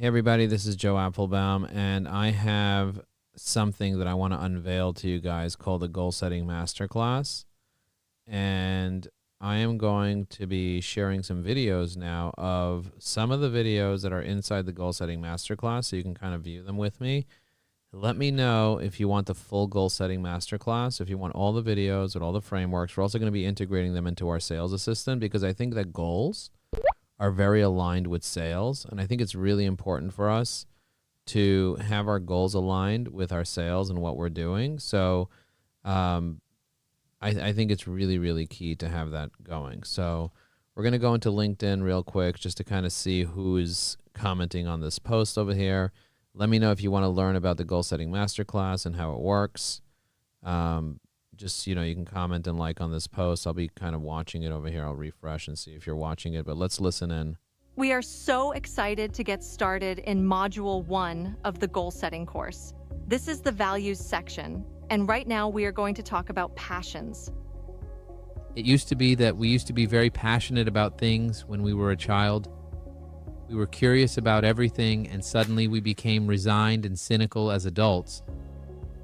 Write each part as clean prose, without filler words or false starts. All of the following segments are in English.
Hey everybody, this is Joe Applebaum, and I have something that I want to unveil to you guys called the Goal Setting Masterclass. And I am going to be sharing some videos now of some of the videos that are inside the Goal Setting Masterclass, so you can kind of view them with me. Let me know if you want the full Goal Setting Masterclass, if you want all the videos with all the frameworks. We're also going to be integrating them into our sales assistant because I think that goals are very aligned with sales. And I think it's really important for us to have our goals aligned with our sales and what we're doing. So I think it's really, really key to have that going. So we're going to go into LinkedIn real quick just to kind of see who's commenting on this post over here. Let me know if you want to learn about the Goal Setting Masterclass and how it works. Just, you can comment and like on this post. I'll be kind of watching it over here. I'll refresh and see if you're watching it, but let's listen in. We are so excited to get started in Module 1 of the Goal Setting course. This is the values section, and right now we are going to talk about passions. It used to be that we used to be very passionate about things when we were a child. We were curious about everything, and suddenly we became resigned and cynical as adults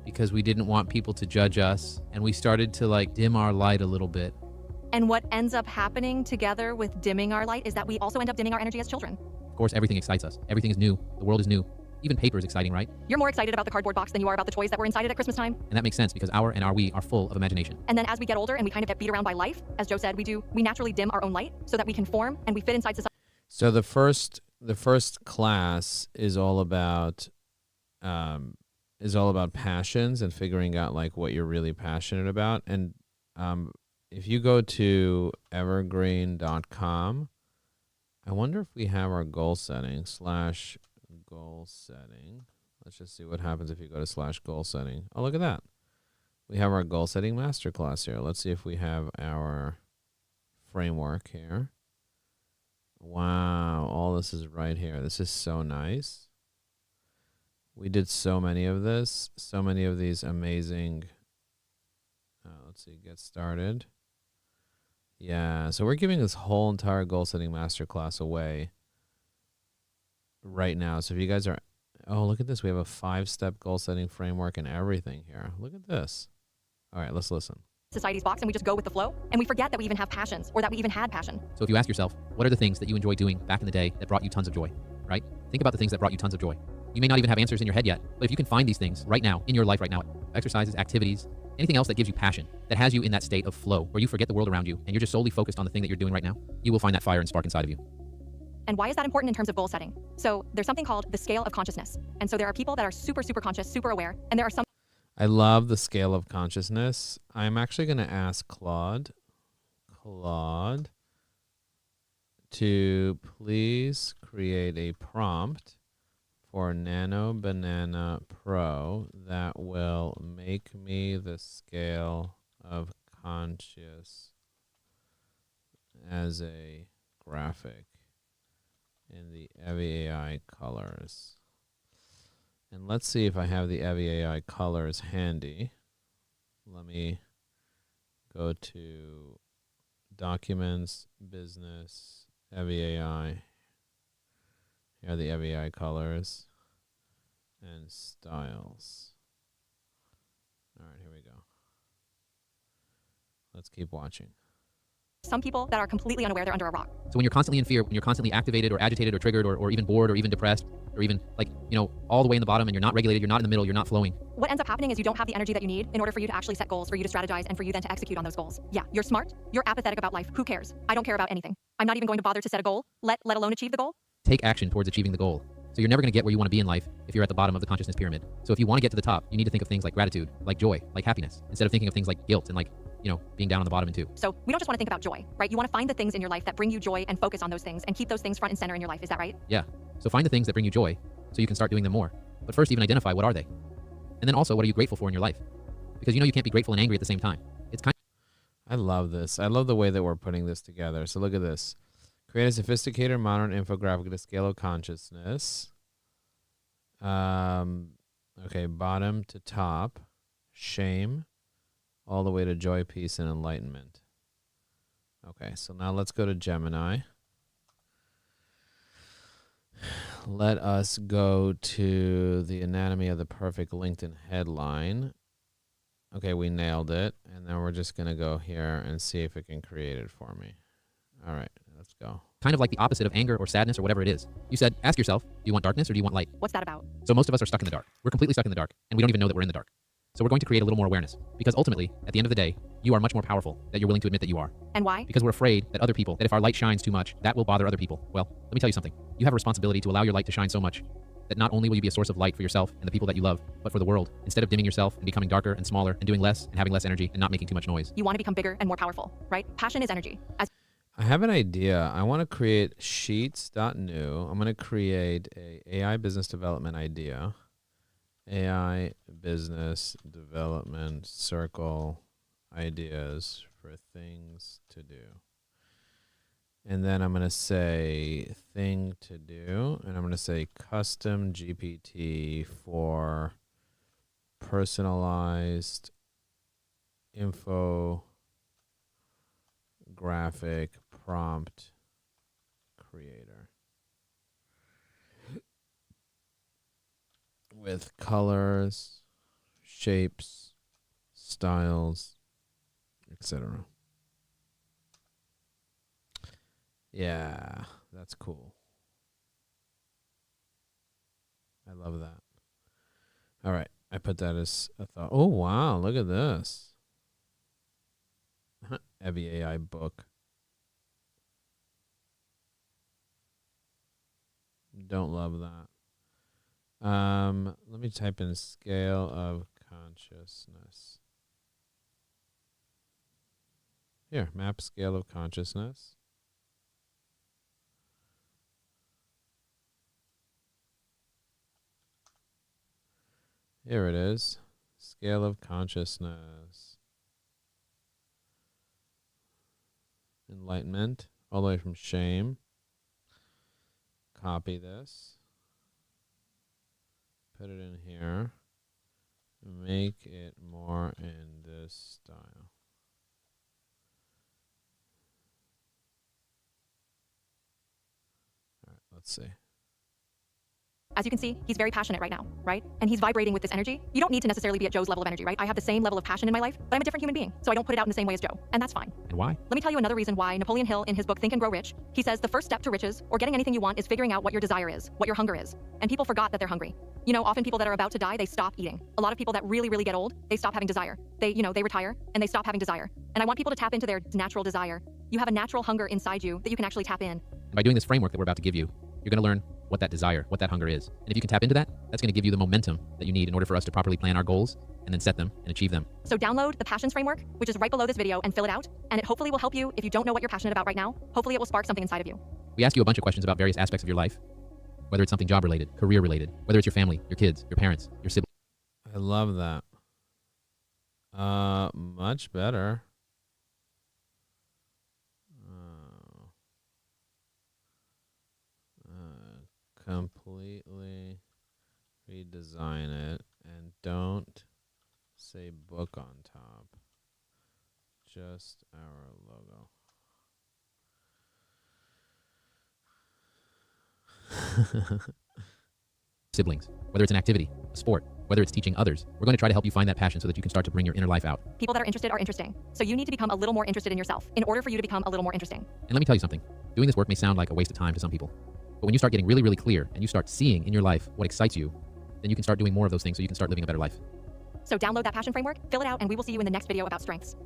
because we didn't want people to judge us, and we started to dim our light a little bit. And what ends up happening together with dimming our light is that we also end up dimming our energy as children. Of course, everything excites us. Everything is new. The world is new. Even paper is exciting, right? You're more excited about the cardboard box than you are about the toys that were inside it at Christmas time. And that makes sense because we are full of imagination. And then as we get older and we kind of get beat around by life, as Joe said, we naturally dim our own light so that we can form and we fit inside society. So the first class is all about passions and figuring out what you're really passionate about. And if you go to evergreen.com, I wonder if we have our goal setting / goal setting. Let's just see what happens if you go to / goal setting. Oh, look at that. We have our goal setting masterclass here. Let's see if we have our framework here. Wow, all this is right here. This is so nice. We did so many of this, so many of these amazing. Let's see, get started. Yeah, so we're giving this whole entire goal setting masterclass away right now. So if you guys are, oh, look at this. We have a 5-step goal setting framework and everything here. Look at this. All right, let's listen. Society's box and we just go with the flow and we forget that we even have passions or that we even had passion. So if you ask yourself, what are the things that you enjoy doing back in the day that brought you tons of joy, right? Think about the things that brought you tons of joy. You may not even have answers in your head yet, but if you can find these things right now, in your life right now, exercises, activities, anything else that gives you passion, that has you in that state of flow, where you forget the world around you and you're just solely focused on the thing that you're doing right now, you will find that fire and spark inside of you. And why is that important in terms of goal setting? So there's something called the scale of consciousness. And so there are people that are super, super conscious, super aware, and there are some. I love the scale of consciousness. I'm actually going to ask Claude to please create a prompt for Nano Banana Pro that will make me the scale of conscious as a graphic in the Evi AI colors. And let's see if I have the Evi AI colors handy. Let me go to Documents, Business, Evi AI. Here are the Evi AI colors and styles. All right, here we go. Let's keep watching. Some people that are completely unaware they're under a rock. So when you're constantly in fear, when you're constantly activated or agitated or triggered or even bored or even depressed or even all the way in the bottom and you're not regulated, you're not in the middle, you're not flowing. What ends up happening is you don't have the energy that you need in order for you to actually set goals, for you to strategize, and for you then to execute on those goals. Yeah, you're smart. You're apathetic about life. Who cares? I don't care about anything. I'm not even going to bother to set a goal, let alone achieve the goal. Take action towards achieving the goal. So you're never going to get where you want to be in life if you're at the bottom of the consciousness pyramid. So if you want to get to the top, you need to think of things like gratitude, like joy, like happiness, instead of thinking of things like guilt and being down on the bottom in two. So we don't just want to think about joy, right? You want to find the things in your life that bring you joy and focus on those things and keep those things front and center in your life. Is that right? Yeah. So find the things that bring you joy so you can start doing them more. But first, even identify what are they? And then also, what are you grateful for in your life? Because you can't be grateful and angry at the same time. I love this. I love the way that we're putting this together. So look at this. Create a sophisticated modern infographic to scale of consciousness. Okay, bottom to top, shame, all the way to joy, peace, and enlightenment. Okay, so now let's go to Gemini. let us go to the anatomy of the perfect LinkedIn headline. Okay, we nailed it. And then we're just going to go here and see if it can create it for me. All right, let's go. Kind of like the opposite of anger or sadness or whatever it is. You said, ask yourself, do you want darkness or do you want light? What's that about? So most of us are stuck in the dark. We're completely stuck in the dark, and we don't even know that we're in the dark. So we're going to create a little more awareness. Because ultimately, at the end of the day, you are much more powerful than you're willing to admit that you are. And why? Because we're afraid that other people, that if our light shines too much, that will bother other people. Well, let me tell you something. You have a responsibility to allow your light to shine so much that not only will you be a source of light for yourself and the people that you love, but for the world. Instead of dimming yourself and becoming darker and smaller and doing less and having less energy and not making too much noise. You want to become bigger and more powerful, right? Passion is energy. I have an idea. I want to create sheets.new. I'm going to create a AI business development idea. AI business development circle ideas for things to do. And then I'm going to say thing to do. And I'm going to say custom GPT for personalized infographic prompt creator with colors, shapes, styles, etc. Yeah, that's cool. I love that. All right, I put that as a thought. Oh, wow, look at this. Heavy AI book. Don't love that. Let me type in scale of consciousness. Here, map scale of consciousness. Here it is. Scale of consciousness. Enlightenment, all the way from shame. Copy this. Put it in here. Make it more in this style. All right, let's see. As you can see, he's very passionate right now, right? And he's vibrating with this energy. You don't need to necessarily be at Joe's level of energy, right? I have the same level of passion in my life, but I'm a different human being, so I don't put it out in the same way as Joe, and that's fine. And why? Let me tell you another reason why Napoleon Hill, in his book Think and Grow Rich, he says the first step to riches, or getting anything you want, is figuring out what your desire is, what your hunger is. And people forgot that they're hungry. You know, often people that are about to die, they stop eating. A lot of people that really, really get old, they stop having desire. They retire, and they stop having desire. And I want people to tap into their natural desire. You have a natural hunger inside you that you can actually tap in. And by doing this framework that we're about to give you, you're going to learn what that desire, what that hunger is. And if you can tap into that, that's going to give you the momentum that you need in order for us to properly plan our goals and then set them and achieve them. So download the Passions Framework, which is right below this video, and fill it out. And it hopefully will help you if you don't know what you're passionate about right now. Hopefully it will spark something inside of you. We ask you a bunch of questions about various aspects of your life, whether it's something job related, career related, whether it's your family, your kids, your parents, your siblings. I love that. Much better. Completely redesign it and don't say book on top. Just our logo. Siblings, whether it's an activity, a sport, whether it's teaching others, we're going to try to help you find that passion so that you can start to bring your inner life out. People that are interested are interesting. So you need to become a little more interested in yourself in order for you to become a little more interesting. And let me tell you something. Doing this work may sound like a waste of time to some people. But when you start getting really, really clear and you start seeing in your life what excites you, then you can start doing more of those things so you can start living a better life. So download that Passion Framework, fill it out, and we will see you in the next video about strengths.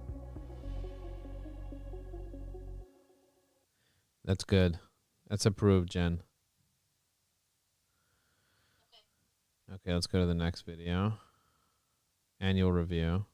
That's good. That's approved, Jen. Okay, let's go to the next video. Annual review.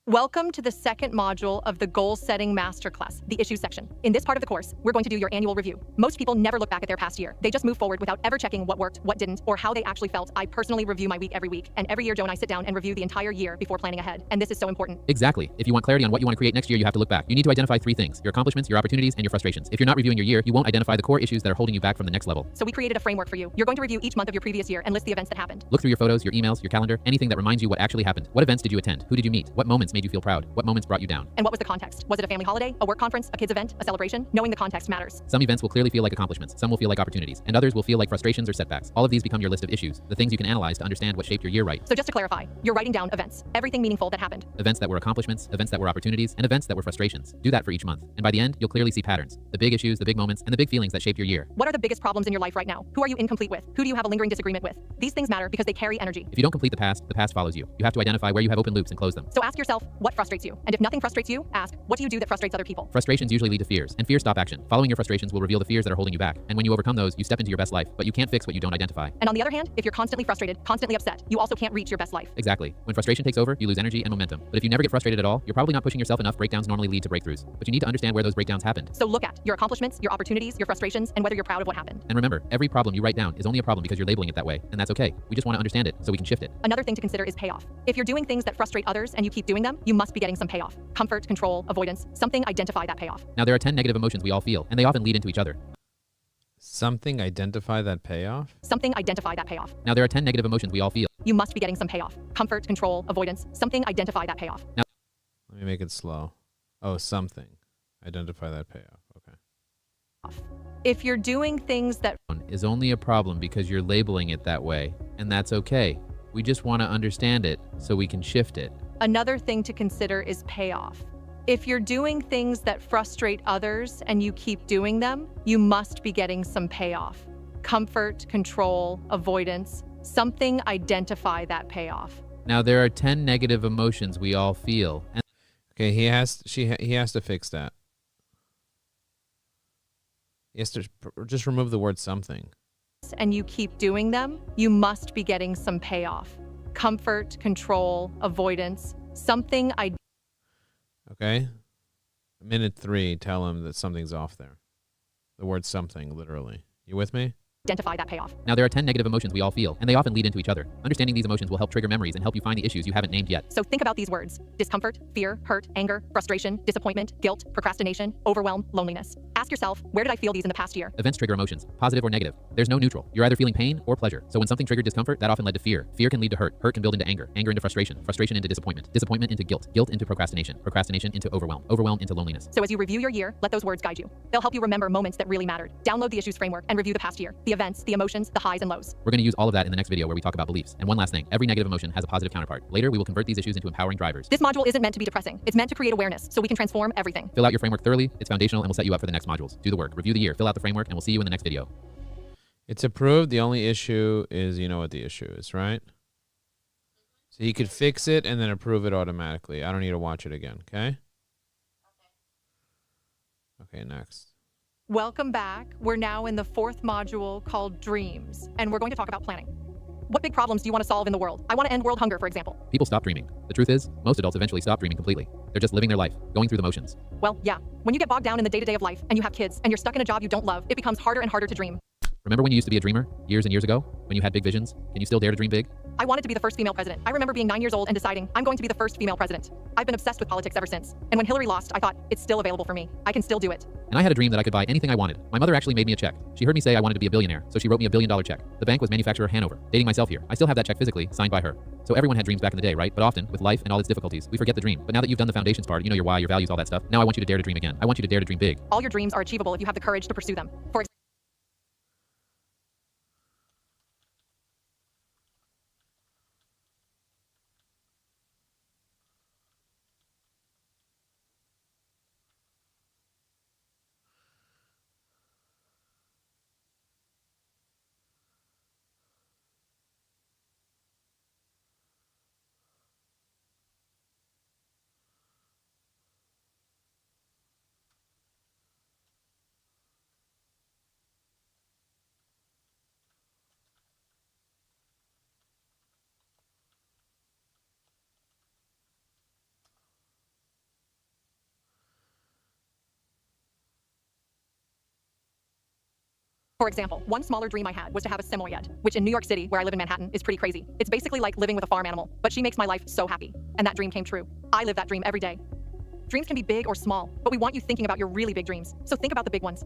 Welcome to the second module of the Goal Setting Masterclass, the issue section. In this part of the course, we're going to do your annual review. Most people never look back at their past year. They just move forward without ever checking what worked, what didn't, or how they actually felt. I personally review my week every week, and every year Joe and I sit down and review the entire year before planning ahead. And this is so important. Exactly. If you want clarity on what you want to create next year, you have to look back. You need to identify 3 things: your accomplishments, your opportunities, and your frustrations. If you're not reviewing your year, you won't identify the core issues that are holding you back from the next level. So we created a framework for you. You're going to review each month of your previous year and list the events that happened. Look through your photos, your emails, your calendar, anything that reminds you what actually happened. What events did you attend? Who did you meet? What moments made made you feel proud? What moments brought you down? And what was the context? Was it a family holiday, a work conference, a kid's event, a celebration? Knowing the context matters. Some events will clearly feel like accomplishments, some will feel like opportunities, and others will feel like frustrations or setbacks. All of these become your list of issues, the things you can analyze to understand what shaped your year right. So just to clarify, you're writing down events, everything meaningful that happened. Events that were accomplishments, events that were opportunities, and events that were frustrations. Do that for each month. And by the end, you'll clearly see patterns. The big issues, the big moments, and the big feelings that shaped your year. What are the biggest problems in your life right now? Who are you incomplete with? Who do you have a lingering disagreement with? These things matter because they carry energy. If you don't complete the past follows you. You have to identify where you have open loops and close them. So ask yourself, what frustrates you? And if nothing frustrates you, ask, what do you do that frustrates other people? Frustrations usually lead to fears, and fears stop action. Following your frustrations will reveal the fears that are holding you back. And when you overcome those, you step into your best life. But you can't fix what you don't identify. And on the other hand, if you're constantly frustrated, constantly upset, you also can't reach your best life. Exactly. When frustration takes over, you lose energy and momentum. But if you never get frustrated at all, you're probably not pushing yourself enough. Breakdowns normally lead to breakthroughs. But you need to understand where those breakdowns happened. So look at your accomplishments, your opportunities, your frustrations, and whether you're proud of what happened. And remember, every problem you write down is only a problem because you're labeling it that way. And that's okay. We just want to understand it so we can shift it. Another thing to consider is payoff. If you're doing things that frustrate others and you keep doing them, you must be getting some payoff. Comfort, control, avoidance, something, identify that payoff. Now, there are 10 negative emotions we all feel, and they often lead into each other. Something, identify that payoff? Something, identify that payoff. Now, there are 10 negative emotions we all feel. You must be getting some payoff. Comfort, control, avoidance, something, identify that payoff. Now, Let me make it slow. Oh, something. Identify that payoff. Okay. If you're doing things that is only a problem because you're labeling it that way, and that's okay. We just want to understand it so we can shift it. Another thing to consider is payoff. If you're doing things that frustrate others and you keep doing them, you must be getting some payoff. Comfort, control, avoidance, something, identify that payoff. Now, there are 10 negative emotions we all feel. And Okay, he has to fix that. He has to just remove the word something. And you keep doing them, you must be getting some payoff. Comfort, control, avoidance, something, Okay? Minute 3, tell him that something's off there. The word something, literally. You with me? identify that payoff. Now, there are 10 negative emotions we all feel, and they often lead into each other. Understanding these emotions will help trigger memories and help you find the issues you haven't named yet. So think about these words: discomfort, fear, hurt, anger, frustration, disappointment, guilt, procrastination, overwhelm, loneliness. Ask yourself, where did I feel these in the past year? Events trigger emotions, positive or negative. There's no neutral. You're either feeling pain or pleasure. So when something triggered discomfort, that often led to fear. Fear can lead to hurt. Hurt can build into anger. Anger into frustration. Frustration into disappointment. Disappointment into guilt. Guilt into procrastination. Procrastination into overwhelm. Overwhelm into loneliness. So as you review your year, let those words guide you. They'll help you remember moments that really mattered. Download the issues framework and review the past year, the events, the emotions, the highs and lows. We're going to use all of that in the next video where we talk about beliefs. And one last thing, every negative emotion has a positive counterpart. Later, we will convert these issues into empowering drivers. This module isn't meant to be depressing. It's meant to create awareness so we can transform everything. Fill out your framework thoroughly. It's foundational and will set you up for the next modules. Do the work. Review the year. Fill out the framework, and we'll see you in the next video. It's approved. The only issue is, you know what the issue is, right? So he could fix it and then approve it automatically. I don't need to watch it again, okay? Okay, next. Welcome back. We're now in the fourth module called Dreams, and we're going to talk about planning. What big problems do you want to solve in the world? I want to end world hunger, for example. People stop dreaming. The truth is, most adults eventually stop dreaming completely. They're just living their life, going through the motions. Well, yeah. When you get bogged down in the day-to-day of life and you have kids and you're stuck in a job you don't love, it becomes harder and harder to dream. Remember when you used to be a dreamer, years and years ago? When you had big visions? Can you still dare to dream big? I wanted to be the first female president. I remember being 9 years old and deciding I'm going to be the first female president. I've been obsessed with politics ever since. And when Hillary lost, I thought, it's still available for me. I can still do it. And I had a dream that I could buy anything I wanted. My mother actually made me a check. She heard me say I wanted to be a billionaire, so she wrote me $1 billion check. The bank was manufacturer Hanover. Dating myself here. I still have that check physically, signed by her. So everyone had dreams back in the day, right? But often, with life and all its difficulties, we forget the dream. But now that you've done the foundations part, you know your why, your values, all that stuff. Now I want you to dare to dream again. I want you to dare to dream big. All your dreams are achievable if you have the courage to pursue them. For example, one smaller dream I had was to have a Samoyed, which in New York City, where I live in Manhattan, is pretty crazy. It's basically like living with a farm animal, but she makes my life so happy. And that dream came true. I live that dream every day. Dreams can be big or small, but we want you thinking about your really big dreams. So think about the big ones.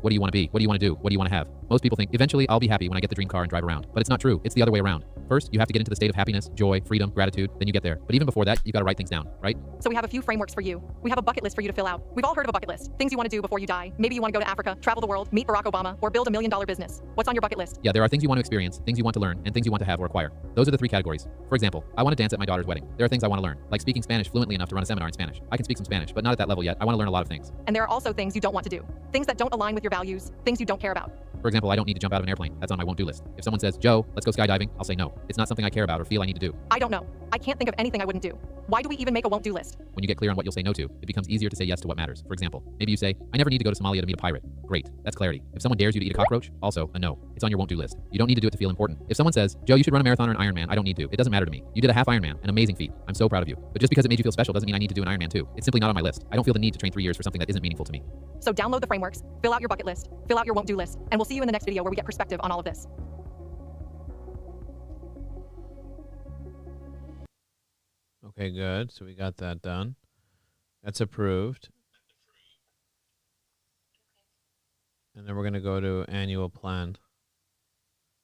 What do you want to be? What do you want to do? What do you want to have? Most people think, eventually I'll be happy when I get the dream car and drive around. But it's not true. It's the other way around. First, you have to get into the state of happiness, joy, freedom, gratitude, then you get there. But even before that, you've got to write things down, right? So we have a few frameworks for you. We have a bucket list for you to fill out. We've all heard of a bucket list. Things you want to do before you die. Maybe you want to go to Africa, travel the world, meet Barack Obama, or build $1 million business. What's on your bucket list? Yeah, there are things you want to experience, things you want to learn, and things you want to have or acquire. Those are the three categories. For example, I want to dance at my daughter's wedding. There are things I want to learn, like speaking Spanish fluently enough to run a seminar in Spanish. I can speak some Spanish, but not at that level yet. I want to learn a lot of things. And there are also things you don't want to do. Things that don't align with your values, things you don't care about. For example, I don't need to jump out of an airplane. That's on my won't-do list. If someone says, Joe, let's go skydiving, I'll say no. It's not something I care about or feel I need to do. I don't know. I can't think of anything I wouldn't do. Why do we even make a won't do list? When you get clear on what you'll say no to, it becomes easier to say yes to what matters. For example, maybe you say, I never need to go to Somalia to meet a pirate. Great, that's clarity. If someone dares you to eat a cockroach, also a no. It's on your won't do list. You don't need to do it to feel important. If someone says, Joe, you should run a marathon or an Ironman, I don't need to. It doesn't matter to me. You did a half Ironman, an amazing feat. I'm so proud of you. But just because it made you feel special doesn't mean I need to do an Ironman too. It's simply not on my list. I don't feel the need to train 3 years for something that isn't meaningful to me. So download the frameworks, fill out your bucket list, fill out your won't do list, and we'll see you in the next video where we get perspective on all of this. Okay, good. So we got that done. That's approved. And then we're going to go to annual plan.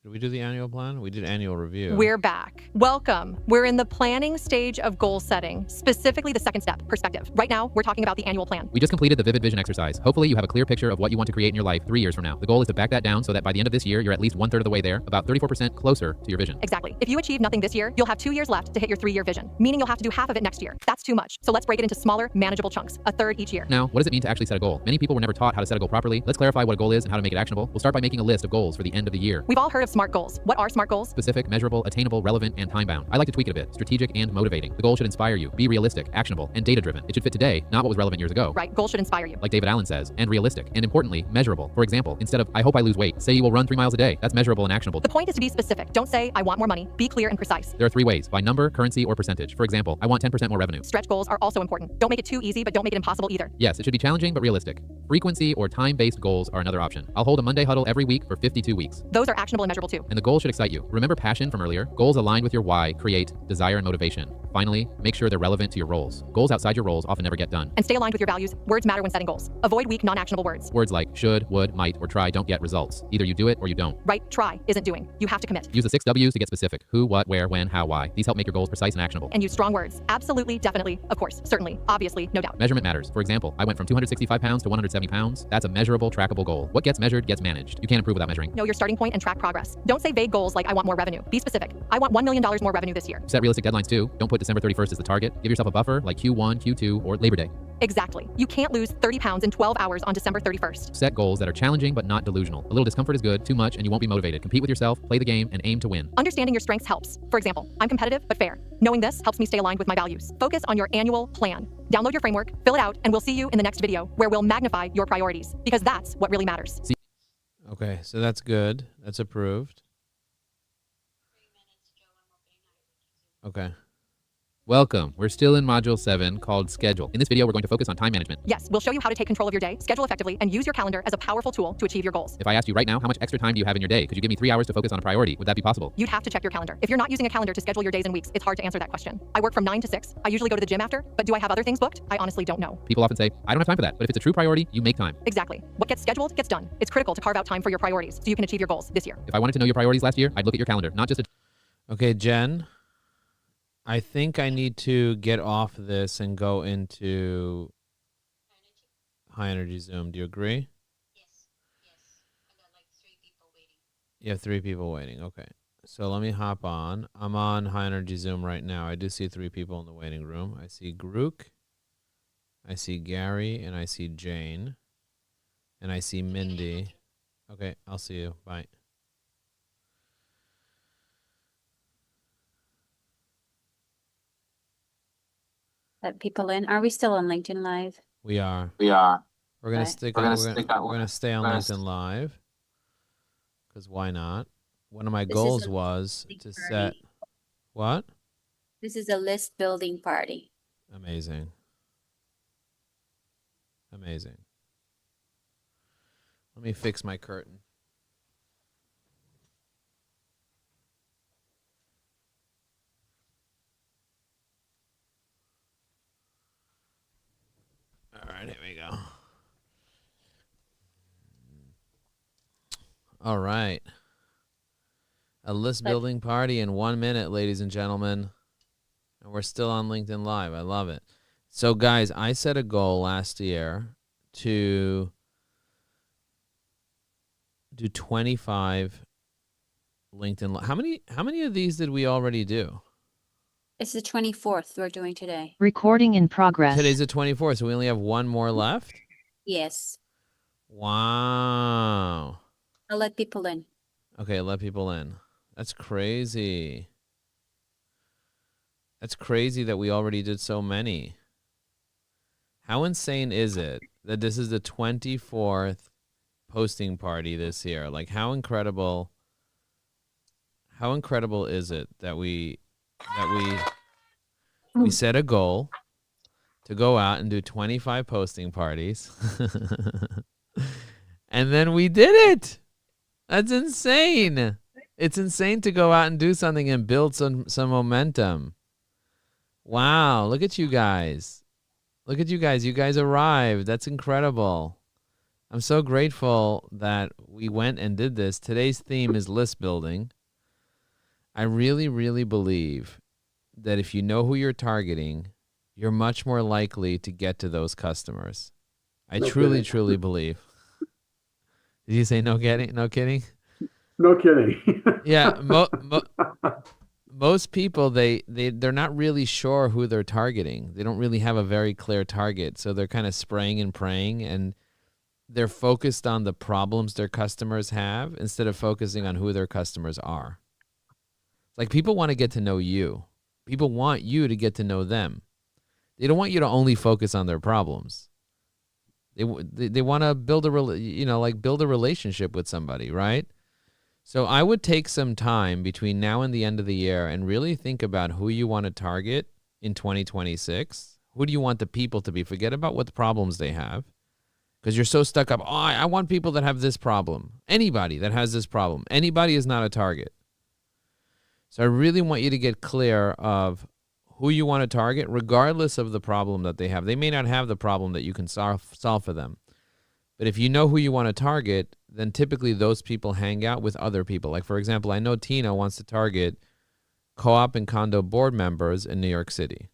Did we do the annual plan? We did annual review. We're back. Welcome. We're in the planning stage of goal setting, specifically the second step, perspective. Right now, we're talking about the annual plan. We just completed the vivid vision exercise. Hopefully you have a clear picture of what you want to create in your life 3 years from now. The goal is to back that down so that by the end of this year, you're at least 1/3 of the way there, about 34% closer to your vision. Exactly. If you achieve nothing this year, you'll have 2 years left to hit your 3-year vision, meaning you'll have to do half of it next year. That's too much. So let's break it into smaller, manageable chunks, a third each year. Now, what does it mean to actually set a goal? Many people were never taught how to set a goal properly. Let's clarify what a goal is and how to make it actionable. We'll start by making a list of goals for the end of the year. We've all heard of SMART goals. What are SMART goals? Specific, measurable, attainable, relevant, and time-bound. I like to tweak it a bit. Strategic and motivating. The goal should inspire you, be realistic, actionable, and data-driven. It should fit today, not what was relevant years ago. Right, goals should inspire you. Like David Allen says, and realistic, and importantly, measurable. For example, instead of, I hope I lose weight, say you will run 3 miles a day. That's measurable and actionable. The point is to be specific. Don't say, I want more money. Be clear and precise. There are 3 ways, by number, currency, or percentage. For example, I want 10% more revenue. Stretch goals are also important. Don't make it too easy, but don't make it impossible either. Yes, it should be challenging but realistic. Frequency or time-based goals are another option. I'll hold a Monday huddle every week for 52 weeks. Those are actionable and measurable too. And the goal should excite you. Remember passion from earlier? Goals aligned with your why create desire and motivation. Finally, make sure they're relevant to your roles. Goals outside your roles often never get done. And stay aligned with your values. Words matter when setting goals. Avoid weak, non-actionable words. Words like should, would, might, or try don't get results. Either you do it or you don't. Right, try isn't doing. You have to commit. Use the 6 W's to get specific. Who, what, where, when, how, why. These help make your goals precise and actionable. And use strong words. Absolutely, definitely, of course, certainly, obviously, no doubt. Measurement matters. For example, I went from 265 pounds to 170 pounds. That's a measurable, trackable goal. What gets measured gets managed. You can't improve without measuring. Know your starting point and track progress. Don't say vague goals like I want more revenue. Be specific. I want $1 million more revenue this year. Set realistic deadlines too. Don't put December 31st as the target. Give yourself a buffer like Q1, Q2, or Labor Day. Exactly. You can't lose 30 pounds in 12 hours on December 31st. Set goals that are challenging but not delusional. A little discomfort is good, too much, and you won't be motivated. Compete with yourself, play the game, and aim to win. Understanding your strengths helps. For example, I'm competitive but fair. Knowing this helps me stay aligned with my values. Focus on your annual plan. Download your framework, fill it out, and we'll see you in the next video where we'll magnify your priorities because that's what really matters. Okay, so that's good. That's approved. Okay. Welcome. We're still in Module 7 called Schedule. In this video, we're going to focus on time management. Yes, we'll show you how to take control of your day, schedule effectively, and use your calendar as a powerful tool to achieve your goals. If I asked you right now, how much extra time do you have in your day? Could you give me 3 hours to focus on a priority? Would that be possible? You'd have to check your calendar. If you're not using a calendar to schedule your days and weeks, it's hard to answer that question. I work from 9 to 6. I usually go to the gym after, but do I have other things booked? I honestly don't know. People often say, I don't have time for that. But if it's a true priority, you make time. Exactly. What gets scheduled gets done. It's critical to carve out time for your priorities so you can achieve your goals this year. If I wanted to know your priorities last year, I'd look at your calendar, not just a... Okay, Jen, I think I need to get off this and go into high energy Zoom. Do you agree? Yes. I got like 3 people waiting. You have 3 people waiting. Okay. So let me hop on. I'm on high energy Zoom right now. I do see 3 people in the waiting room. I see Grook, I see Gary, and I see Jane, and I see Mindy. Okay, I'll see you. Bye. Let people in. Are we still on LinkedIn Live? We are. We are. We're gonna Okay. stick. We're on, gonna we're stick gonna, on- we're gonna stay on we're gonna LinkedIn Live. Because why not? One of my This is goals a was big to party. set. What? This is a list building party. Amazing. Amazing. Let me fix my curtain. All right, here we go. All right. A list But- building party in 1 minute, ladies and gentlemen. And we're still on LinkedIn Live. I love it. So, guys, I set a goal last year to do 25 LinkedIn Live. How many of these did we already do? It's the 24th we're doing today. Recording in progress. Today's the 24th, so we only have one more left? Yes. Wow. I'll let people in. Okay, let people in. That's crazy. That's crazy that we already did so many. How insane is it that this is the 24th posting party this year? Like, how incredible is it that we set a goal to go out and do 25 posting parties. And then we did it. That's insane. It's insane to go out and do something and build some momentum. Wow, look at you guys. Look at you guys. You guys arrived. That's incredible. I'm so grateful that we went and did this. Today's theme is list building. I really, really believe that if you know who you're targeting, you're much more likely to get to those customers. I truly, truly believe. Did you say no kidding? No kidding? No kidding. Yeah, most people they're not really sure who they're targeting. They don't really have a very clear target, so they're kind of spraying and praying, and they're focused on the problems their customers have instead of focusing on who their customers are. Like, people want to get to know you. People want you to get to know them. They don't want you to only focus on their problems. They want to build a relationship with somebody, right? So I would take some time between now and the end of the year and really think about who you want to target in 2026. Who do you want the people to be? Forget about what the problems they have, because you're so stuck up. Oh, I want people that have this problem. Anybody that has this problem. Anybody is not a target. So I really want you to get clear of who you want to target, regardless of the problem that they have. They may not have the problem that you can solve for them. But if you know who you want to target, then typically those people hang out with other people. Like, for example, I know Tina wants to target co-op and condo board members in New York City.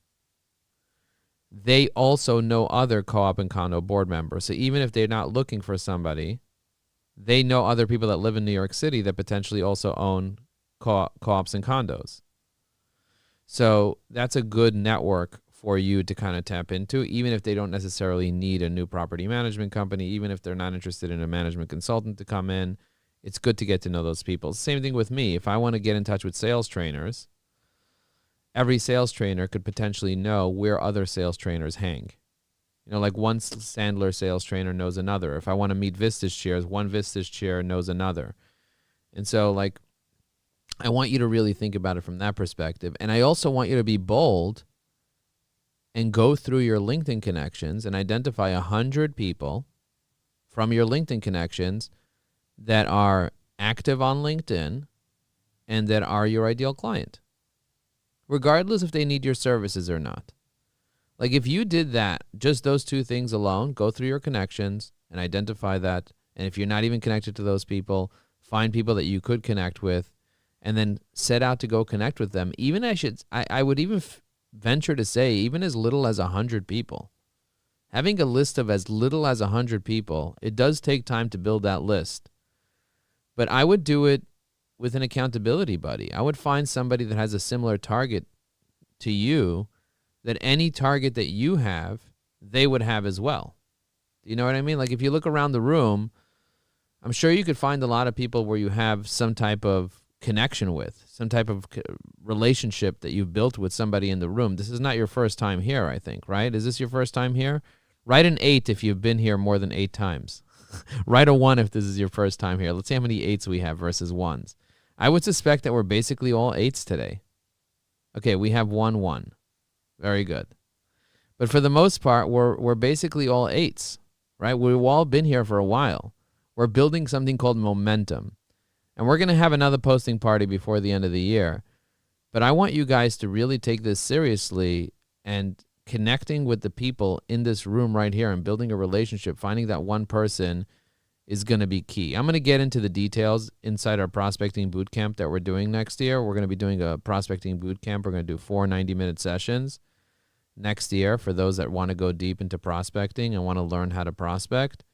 They also know other co-op and condo board members. So even if they're not looking for somebody, they know other people that live in New York City that potentially also own co-ops and condos. So that's a good network for you to kind of tap into, even if they don't necessarily need a new property management company, even if they're not interested in a management consultant to come in. It's good to get to know those people. Same thing with me. If I want to get in touch with sales trainers, every sales trainer could potentially know where other sales trainers hang. You know, like one Sandler sales trainer knows another. If I want to meet Vistage chairs, one Vistage chair knows another. And so, like, I want you to really think about it from that perspective. And I also want you to be bold and go through your LinkedIn connections and identify 100 people from your LinkedIn connections that are active on LinkedIn and that are your ideal client, regardless if they need your services or not. Like, if you did that, just those two things alone, go through your connections and identify that. And if you're not even connected to those people, find people that you could connect with, and then set out to go connect with them. Even I would even venture to say, even as little as 100 people. Having a list of as little as 100 people, it does take time to build that list. But I would do it with an accountability buddy. I would find somebody that has a similar target to you, that any target that you have, they would have as well. Do you know what I mean? Like, if you look around the room, I'm sure you could find a lot of people where you have some type of connection with, some type of relationship that you've built with somebody in the room. This is not your first time here, I think, right? Is this your first time here? Write an 8 if you've been here more than 8 times. Write a 1 if this is your first time here. Let's see how many 8s we have versus 1s. I would suspect that we're basically all 8s today. Okay, we have 1. Very good. But for the most part, we're basically all 8s, right? We've all been here for a while. We're building something called momentum. And we're going to have another posting party before the end of the year. But I want you guys to really take this seriously and connecting with the people in this room right here and building a relationship, finding that one person is going to be key. I'm going to get into the details inside our prospecting boot camp that we're doing next year. We're going to be doing a prospecting boot camp. We're going to do 4 90-minute sessions next year for those that want to go deep into prospecting and want to learn how to prospect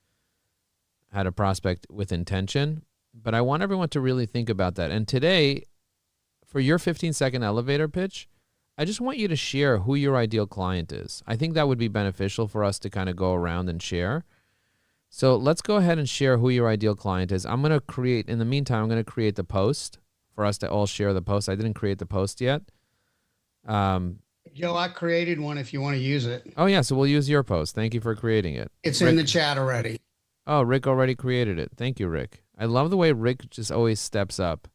with intention. But I want everyone to really think about that. And today, for your 15-second elevator pitch, I just want you to share who your ideal client is. I think that would be beneficial for us to kind of go around and share. So let's go ahead and share who your ideal client is. I'm going to create, in the meantime, I'm going to create the post for us to all share the post. I didn't create the post yet. Joe, I created one if you want to use it. Oh, yeah, so we'll use your post. Thank you for creating it. It's Rick, in the chat already. Oh, Rick already created it. Thank you, Rick. I love the way Rick just always steps up.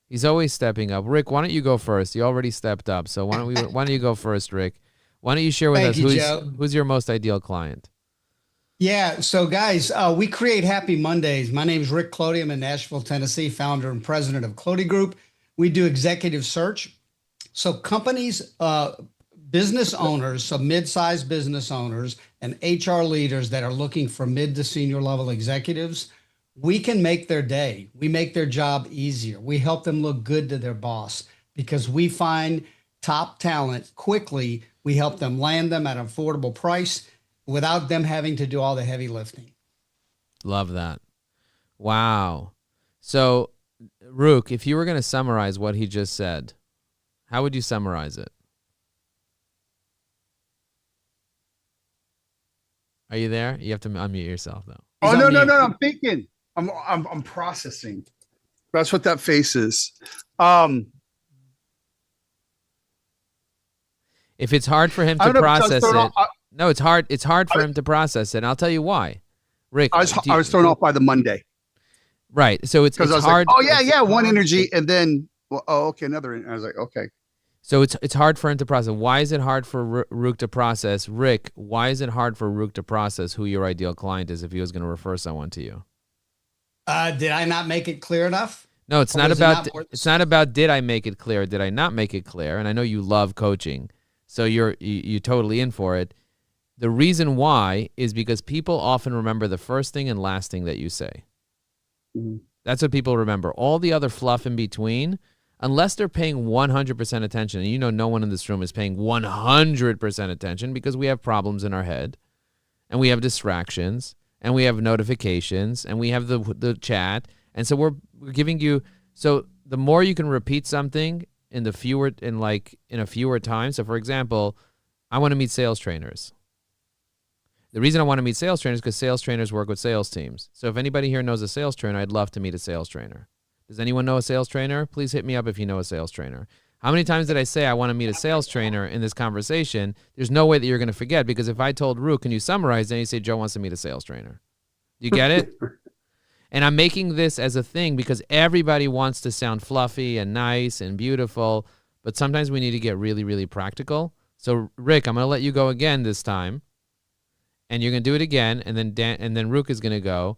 He's always stepping up. Rick, why don't you go first? You already stepped up, so why don't you go first, Rick? Why don't you share with us who's your most ideal client? Yeah. So guys, we create happy Mondays. My name is Rick Clody. I'm in Nashville, Tennessee, founder and president of Clody Group. We do executive search. So companies, business owners, so mid-sized business owners and HR leaders that are looking for mid to senior level executives, we can make their day. We make their job easier. We help them look good to their boss because we find top talent quickly. We help them land them at an affordable price without them having to do all the heavy lifting. Love that. Wow. So, Rook, if you were going to summarize what he just said, how would you summarize it? Are you there? You have to unmute yourself, though. Oh, no. I'm thinking. I'm processing. That's what that face is. If it's hard for him to process it, no, it's hard. It's hard for him to process it. And I'll tell you why. Rick, I was thrown off by the Monday. Right. So it's hard. Like, oh yeah, one energy, and then okay, another. I was like, okay. So it's hard for him to process. Why is it hard for Rook to process? Rick, why is it hard for Rook to process who your ideal client is if he was going to refer someone to you? Did I not make it clear enough? No, it's not about. It's not about did I make it clear? Did I not make it clear? And I know you love coaching, so you're totally in for it. The reason why is because people often remember the first thing and last thing that you say. Mm-hmm. That's what people remember. All the other fluff in between, unless they're paying 100% attention, and you know no one in this room is paying 100% attention because we have problems in our head, and we have distractions, and we have notifications, and we have the chat, and so we're giving you. So the more you can repeat something in a fewer times. So for example, I want to meet sales trainers. The reason I want to meet sales trainers is because sales trainers work with sales teams. So if anybody here knows a sales trainer, I'd love to meet a sales trainer. Does anyone know a sales trainer? Please hit me up if you know a sales trainer. How many times did I say I want to meet a sales trainer in this conversation? There's no way that you're going to forget, because if I told Rook, can you summarize, then you say Joe wants to meet a sales trainer. Do you get it? And I'm making this as a thing because everybody wants to sound fluffy and nice and beautiful, but sometimes we need to get really, really practical. So Rick, I'm going to let you go again this time. And you're going to do it again, and then Rook is going to go.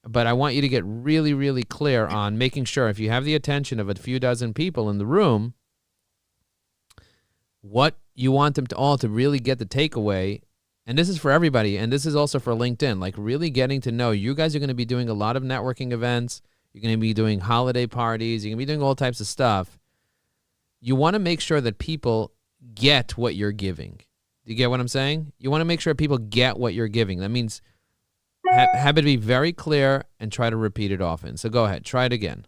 But I want you to get really, really clear on making sure if you have the attention of a few dozen people in the room, what you want them to all to really get the takeaway. And this is for everybody, and this is also for LinkedIn, like really getting to know you guys are going to be doing a lot of networking events. You're going to be doing holiday parties. You're going to be doing all types of stuff. You want to make sure that people get what you're giving. Do you get what I'm saying? You want to make sure people get what you're giving. That means have it be very clear and try to repeat it often. So go ahead. Try it again.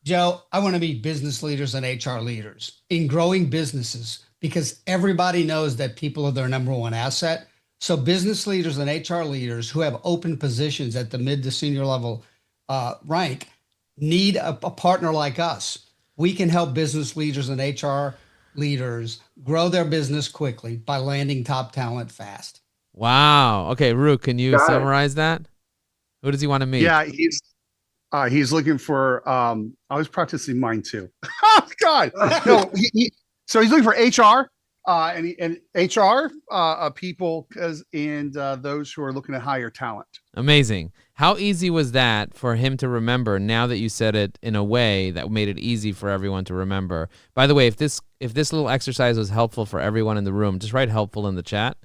Joe, I want to meet business leaders and HR leaders in growing businesses because everybody knows that people are their number one asset. So business leaders and HR leaders who have open positions at the mid to senior level rank need a partner like us. We can help business leaders and HR leaders grow their business quickly by landing top talent fast. Wow. Okay, Rook, can you summarize that? Who does he want to meet? Yeah, he's looking for. I was practicing mine too. Oh God, no. So he's looking for HR and HR people and those who are looking to hire talent. Amazing. How easy was that for him to remember now that you said it in a way that made it easy for everyone to remember? By the way, if this little exercise was helpful for everyone in the room, just write helpful in the chat.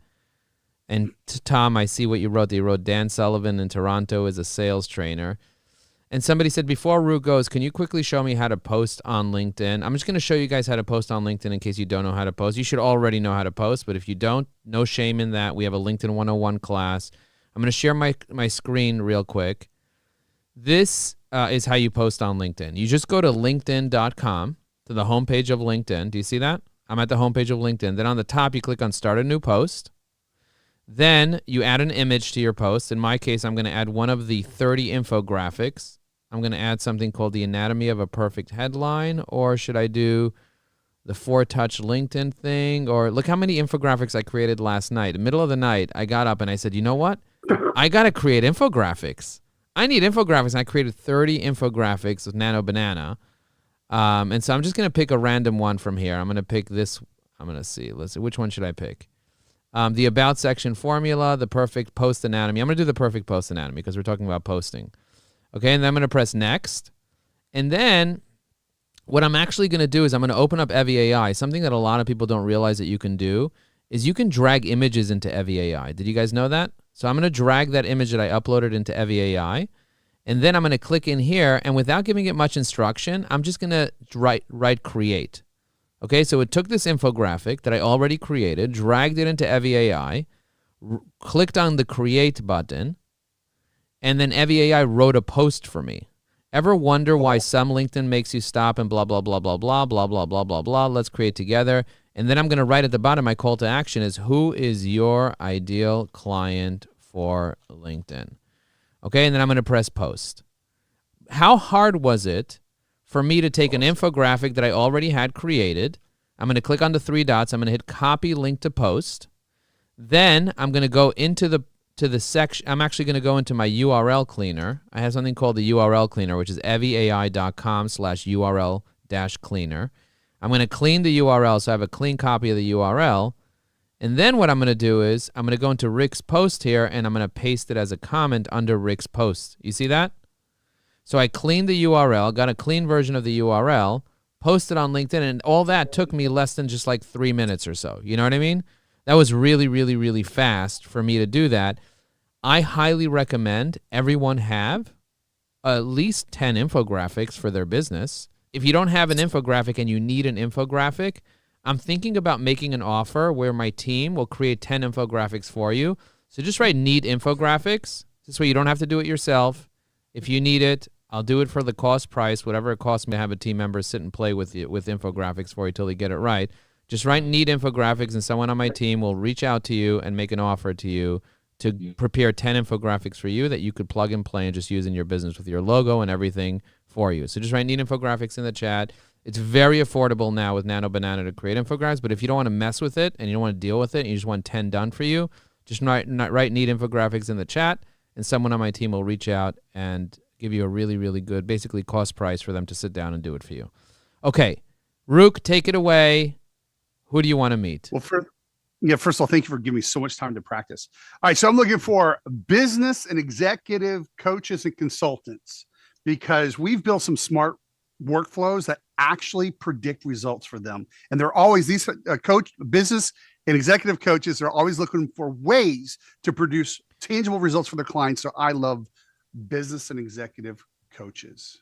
And Tom, I see what you wrote. You wrote Dan Sullivan in Toronto is a sales trainer. And somebody said, before Root goes, can you quickly show me how to post on LinkedIn? I'm just going to show you guys how to post on LinkedIn in case you don't know how to post. You should already know how to post, but if you don't, no shame in that. We have a LinkedIn 101 class. I'm going to share my screen real quick. This is how you post on LinkedIn. You just go to linkedin.com, to the homepage of LinkedIn. Do you see that? I'm at the homepage of LinkedIn. Then on the top, you click on Start a New Post. Then you add an image to your post. In my case, I'm going to add one of the 30 infographics. I'm going to add something called the anatomy of a perfect headline, or should I do the 4-touch LinkedIn thing? Or look how many infographics I created last night. In the middle of the night, I got up and I said, you know what? I got to create infographics. I need infographics. And I created 30 infographics with Nano Banana. And so I'm just going to pick a random one from here. I'm going to pick this. I'm going to see. Let's see. Which one should I pick? The About section formula, the perfect post anatomy. I'm going to do the perfect post anatomy because we're talking about posting. Okay, and then I'm going to press Next. And then what I'm actually going to do is I'm going to open up Evi AI. Something that a lot of people don't realize that you can do is you can drag images into Evi AI. Did you guys know that? So I'm going to drag that image that I uploaded into Evi AI. And then I'm going to click in here. And without giving it much instruction, I'm just going to write Create. Okay, so it took this infographic that I already created, dragged it into Evi AI, clicked on the Create button, and then Evi AI wrote a post for me. Ever wonder why some LinkedIn makes you stop and blah, blah, blah, blah, blah, blah, blah, blah, blah, blah. Let's create together. And then I'm going to write at the bottom, my call to action is, who is your ideal client for LinkedIn? Okay, and then I'm going to press Post. How hard was it for me to take an infographic that I already had created? I'm going to click on the 3 dots. I'm going to hit Copy Link to Post. Then I'm going to go into the section. I'm actually going to go into my URL cleaner. I have something called the URL cleaner, which is eviai.com/URL-cleaner. I'm going to clean the URL so I have a clean copy of the URL. And then what I'm going to do is I'm going to go into Rick's post here, and I'm going to paste it as a comment under Rick's post. You see that? So I cleaned the URL, got a clean version of the URL, posted on LinkedIn, and all that took me less than just like 3 minutes or so. You know what I mean? That was really, really, really fast for me to do that. I highly recommend everyone have at least 10 infographics for their business. If you don't have an infographic and you need an infographic, I'm thinking about making an offer where my team will create 10 infographics for you. So just write need infographics. This way you don't have to do it yourself. If you need it, I'll do it for the cost price, whatever it costs me to have a team member sit and play with infographics for you till they get it right. Just write need infographics, and someone on my team will reach out to you and make an offer to you to prepare 10 infographics for you that you could plug and play and just use in your business with your logo and everything for you. So just write need infographics in the chat. It's very affordable now with Nano Banana to create infographics, but if you don't want to mess with it and you don't want to deal with it and you just want 10 done for you, just write need infographics in the chat, and someone on my team will reach out and give you a really, really good, basically cost price for them to sit down and do it for you. Okay, Rook, take it away. Who do you want to meet? Well, first of all, thank you for giving me so much time to practice. All right, so I'm looking for business and executive coaches and consultants, because we've built some smart workflows that actually predict results for them. And they're always, these business and executive coaches are always looking for ways to produce tangible results for their clients. So I love business and executive coaches.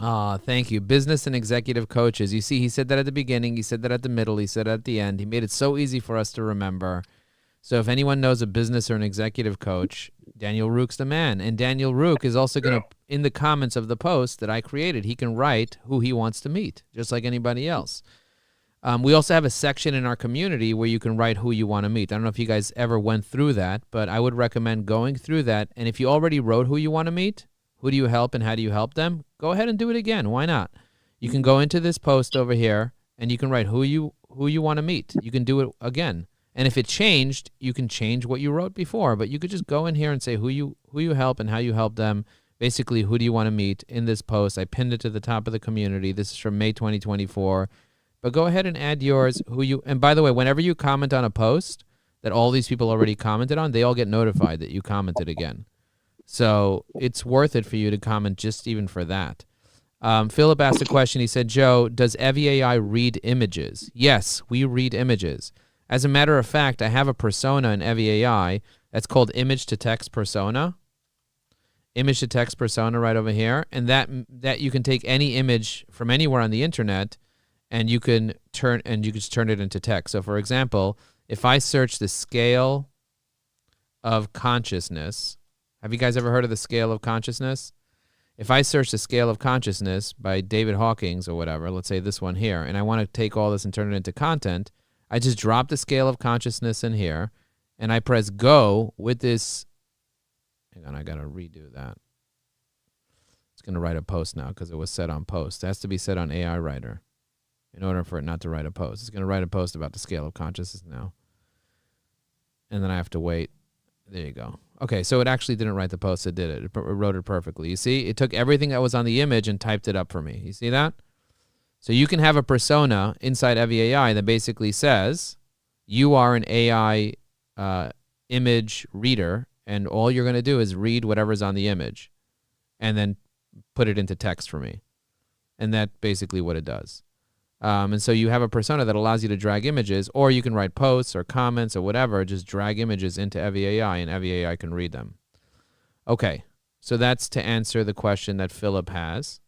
Thank you. Business and executive coaches. You see, he said that at the beginning. He said that at the middle. He said it at the end. He made it so easy for us to remember. So if anyone knows a business or an executive coach, Daniel Rook's the man. And Daniel Rook is also going to, in the comments of the post that I created, he can write who he wants to meet, just like anybody else. We also have a section in our community where you can write who you want to meet. I don't know if you guys ever went through that, but I would recommend going through that. And if you already wrote who you want to meet, who do you help and how do you help them, go ahead and do it again. Why not? You can go into this post over here and you can write who you want to meet. You can do it again. And if it changed, you can change what you wrote before, but you could just go in here and say who you help and how you help them. Basically, who do you want to meet in this post? I pinned it to the top of the community. This is from May 2024. But go ahead and add yours, and by the way, whenever you comment on a post that all these people already commented on, they all get notified that you commented again. So it's worth it for you to comment just even for that. Philip asked a question. He said, Joe, does Evi AI read images? Yes, we read images. As a matter of fact, I have a persona in Evi AI that's called image to text persona. Image to text persona right over here. And that you can take any image from anywhere on the internet and you can just turn it into text. So for example, if I search the scale of consciousness, have you guys ever heard of the scale of consciousness? If I search the scale of consciousness by David Hawkins or whatever, let's say this one here, and I want to take all this and turn it into content, I just drop the scale of consciousness in here, and I press go with this. Hang on, I got to redo that. It's going to write a post now because it was set on post. It has to be set on AI Writer in order for it not to write a post. It's going to write a post about the scale of consciousness now. And then I have to wait. There you go. Okay, so it actually didn't write the post. It did it. It wrote it perfectly. You see, it took everything that was on the image and typed it up for me. You see that? So you can have a persona inside Evi AI that basically says you are an AI image reader, and all you're going to do is read whatever's on the image and then put it into text for me. And that's basically what it does. And so you have a persona that allows you to drag images, or you can write posts or comments or whatever, just drag images into Evi AI, and Evi AI can read them. Okay, so that's to answer the question that Philip has.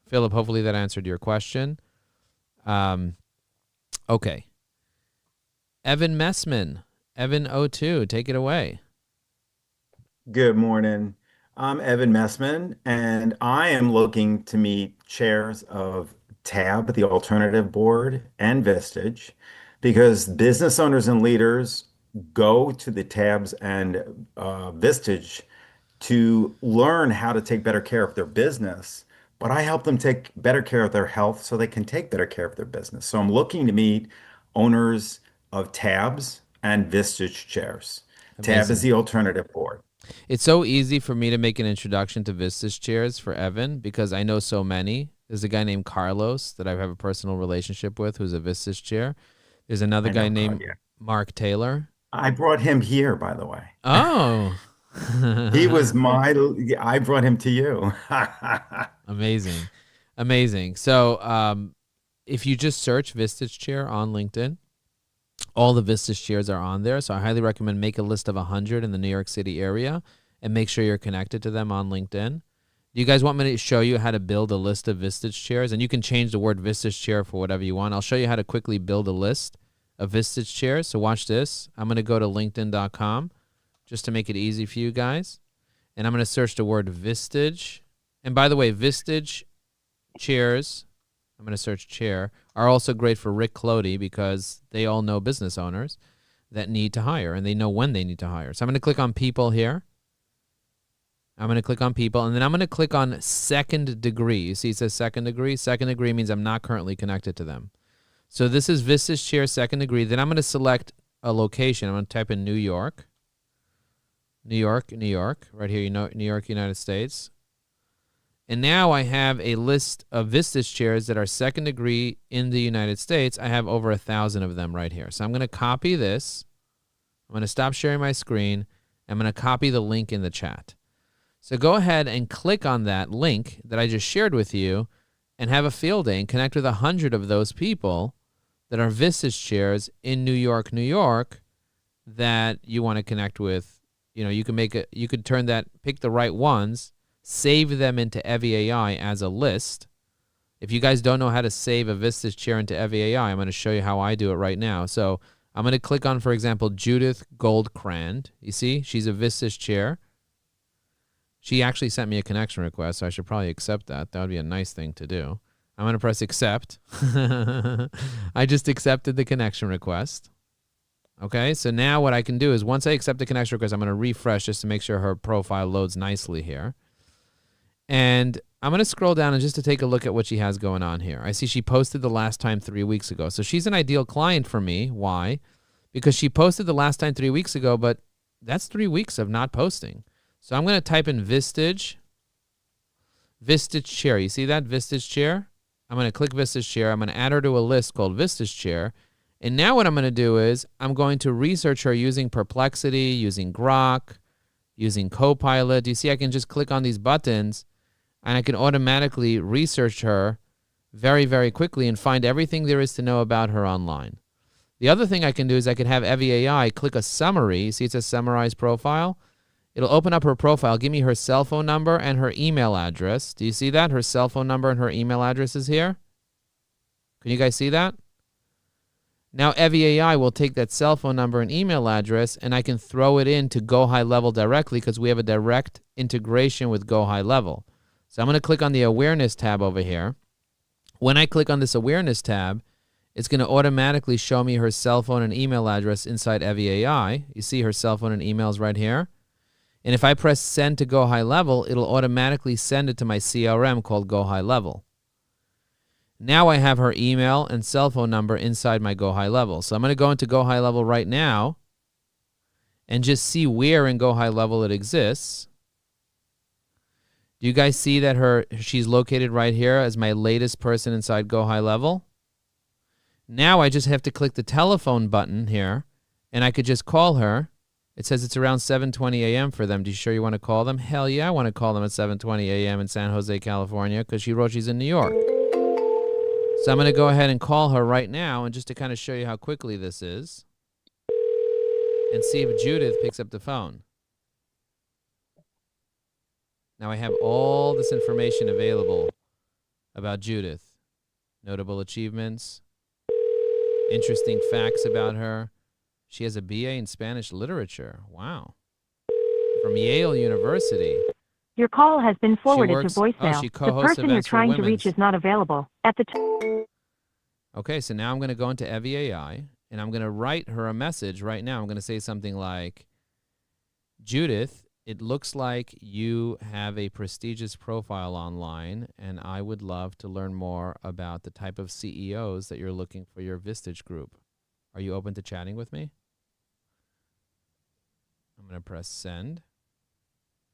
Philip, hopefully that answered your question. Okay. Evan Messman, Evan02, take it away. Good morning. I'm Evan Messman, and I am looking to meet chairs of TAB, the Alternative Board, and Vistage, because business owners and leaders go to the TABs and Vistage to learn how to take better care of their business, but I help them take better care of their health so they can take better care of their business. So I'm looking to meet owners of TABs and Vistage chairs. TAB is the Alternative Board. It's so easy for me to make an introduction to Vistage chairs for Evan because I know so many. There's a guy named Carlos that I have a personal relationship with who's a Vistage chair. There's another guy named Mark Taylor. I brought him here, by the way. Oh. I brought him to you. Amazing. Amazing. So if you just search Vistage chair on LinkedIn, all the Vistage chairs are on there. So I highly recommend make a list of 100 in the New York City area and make sure you're connected to them on LinkedIn. Do you guys want me to show you how to build a list of Vistage chairs? And you can change the word Vistage chair for whatever you want. I'll show you how to quickly build a list of Vistage chairs. So watch this. I'm going to go to linkedin.com just to make it easy for you guys. And I'm going to search the word Vistage. And by the way, Vistage chairs, I'm going to search chair, are also great for Rick Clody because they all know business owners that need to hire and they know when they need to hire. So I'm going to click on people here. I'm going to click on people, and then I'm going to click on second degree. You see it says second degree? Second degree means I'm not currently connected to them. So this is Vistage chair second degree. Then I'm going to select a location. I'm going to type in New York. New York, right here, New York, United States. And now I have a list of Vistage chairs that are second degree in the United States. I have over 1,000 of them right here. So I'm going to copy this. I'm going to stop sharing my screen. I'm going to copy the link in the chat. So go ahead and click on that link that I just shared with you and have a field day and connect with 100 of those people that are Vistage chairs in New York, New York that you want to connect with. You know, you could turn that, pick the right ones, save them into Evi AI as a list. If you guys don't know how to save a Vistage chair into Evi AI, I'm going to show you how I do it right now. So I'm going to click on, for example, Judith Goldcrand. You see, she's a Vistage chair. She actually sent me a connection request, so I should probably accept that. That would be a nice thing to do. I'm going to press accept. I just accepted the connection request. Okay, so now what I can do is once I accept the connection request, I'm going to refresh just to make sure her profile loads nicely here. And I'm going to scroll down and just to take a look at what she has going on here. I see she posted the last time 3 weeks ago. So she's an ideal client for me. Why? Because she posted the last time 3 weeks ago, but that's 3 weeks of not posting. So I'm going to type in Vistage chair. You see that? Vistage chair? I'm going to click Vistage chair. I'm going to add her to a list called Vistage chair. And now what I'm going to do is I'm going to research her using Perplexity, using Grok, using Copilot. You see I can just click on these buttons and I can automatically research her very, very quickly and find everything there is to know about her online. The other thing I can do is I can have Evie AI click a summary. See, it says summarize profile. It'll open up her profile, give me her cell phone number and her email address. Do you see that? Her cell phone number and her email address is here. Can you guys see that? Now Evie AI will take that cell phone number and email address, and I can throw it into Go High Level directly because we have a direct integration with Go High Level. So I'm going to click on the Awareness tab over here. When I click on this Awareness tab, it's going to automatically show me her cell phone and email address inside Evie AI. You see her cell phone and emails right here. And if I press Send to Go High Level, it'll automatically send it to my CRM called Go High Level. Now I have her email and cell phone number inside my Go High Level. So I'm going to go into Go High Level right now and just see where in Go High Level it exists. Do you guys see that she's located right here as my latest person inside Go High Level? Now I just have to click the telephone button here, and I could just call her. It says it's around 7:20 a.m. for them. Do you sure you want to call them? Hell yeah, I want to call them at 7:20 a.m. in San Jose, California, because she wrote she's in New York. So I'm going to go ahead and call her right now, and just to kind of show you how quickly this is, and see if Judith picks up the phone. Now I have all this information available about Judith. Notable achievements, interesting facts about her. She has a BA in Spanish literature. Wow. From Yale University. Your call has been forwarded to voicemail. Oh, she the co-hosts person you're events for trying to women's. reach is not available. At the Okay, so now I'm going to go into Evie AI, and I'm going to write her a message right now. I'm going to say something like, Judith, it looks like you have a prestigious profile online, and I would love to learn more about the type of CEOs that you're looking for your Vistage group. Are you open to chatting with me? I'm going to press send,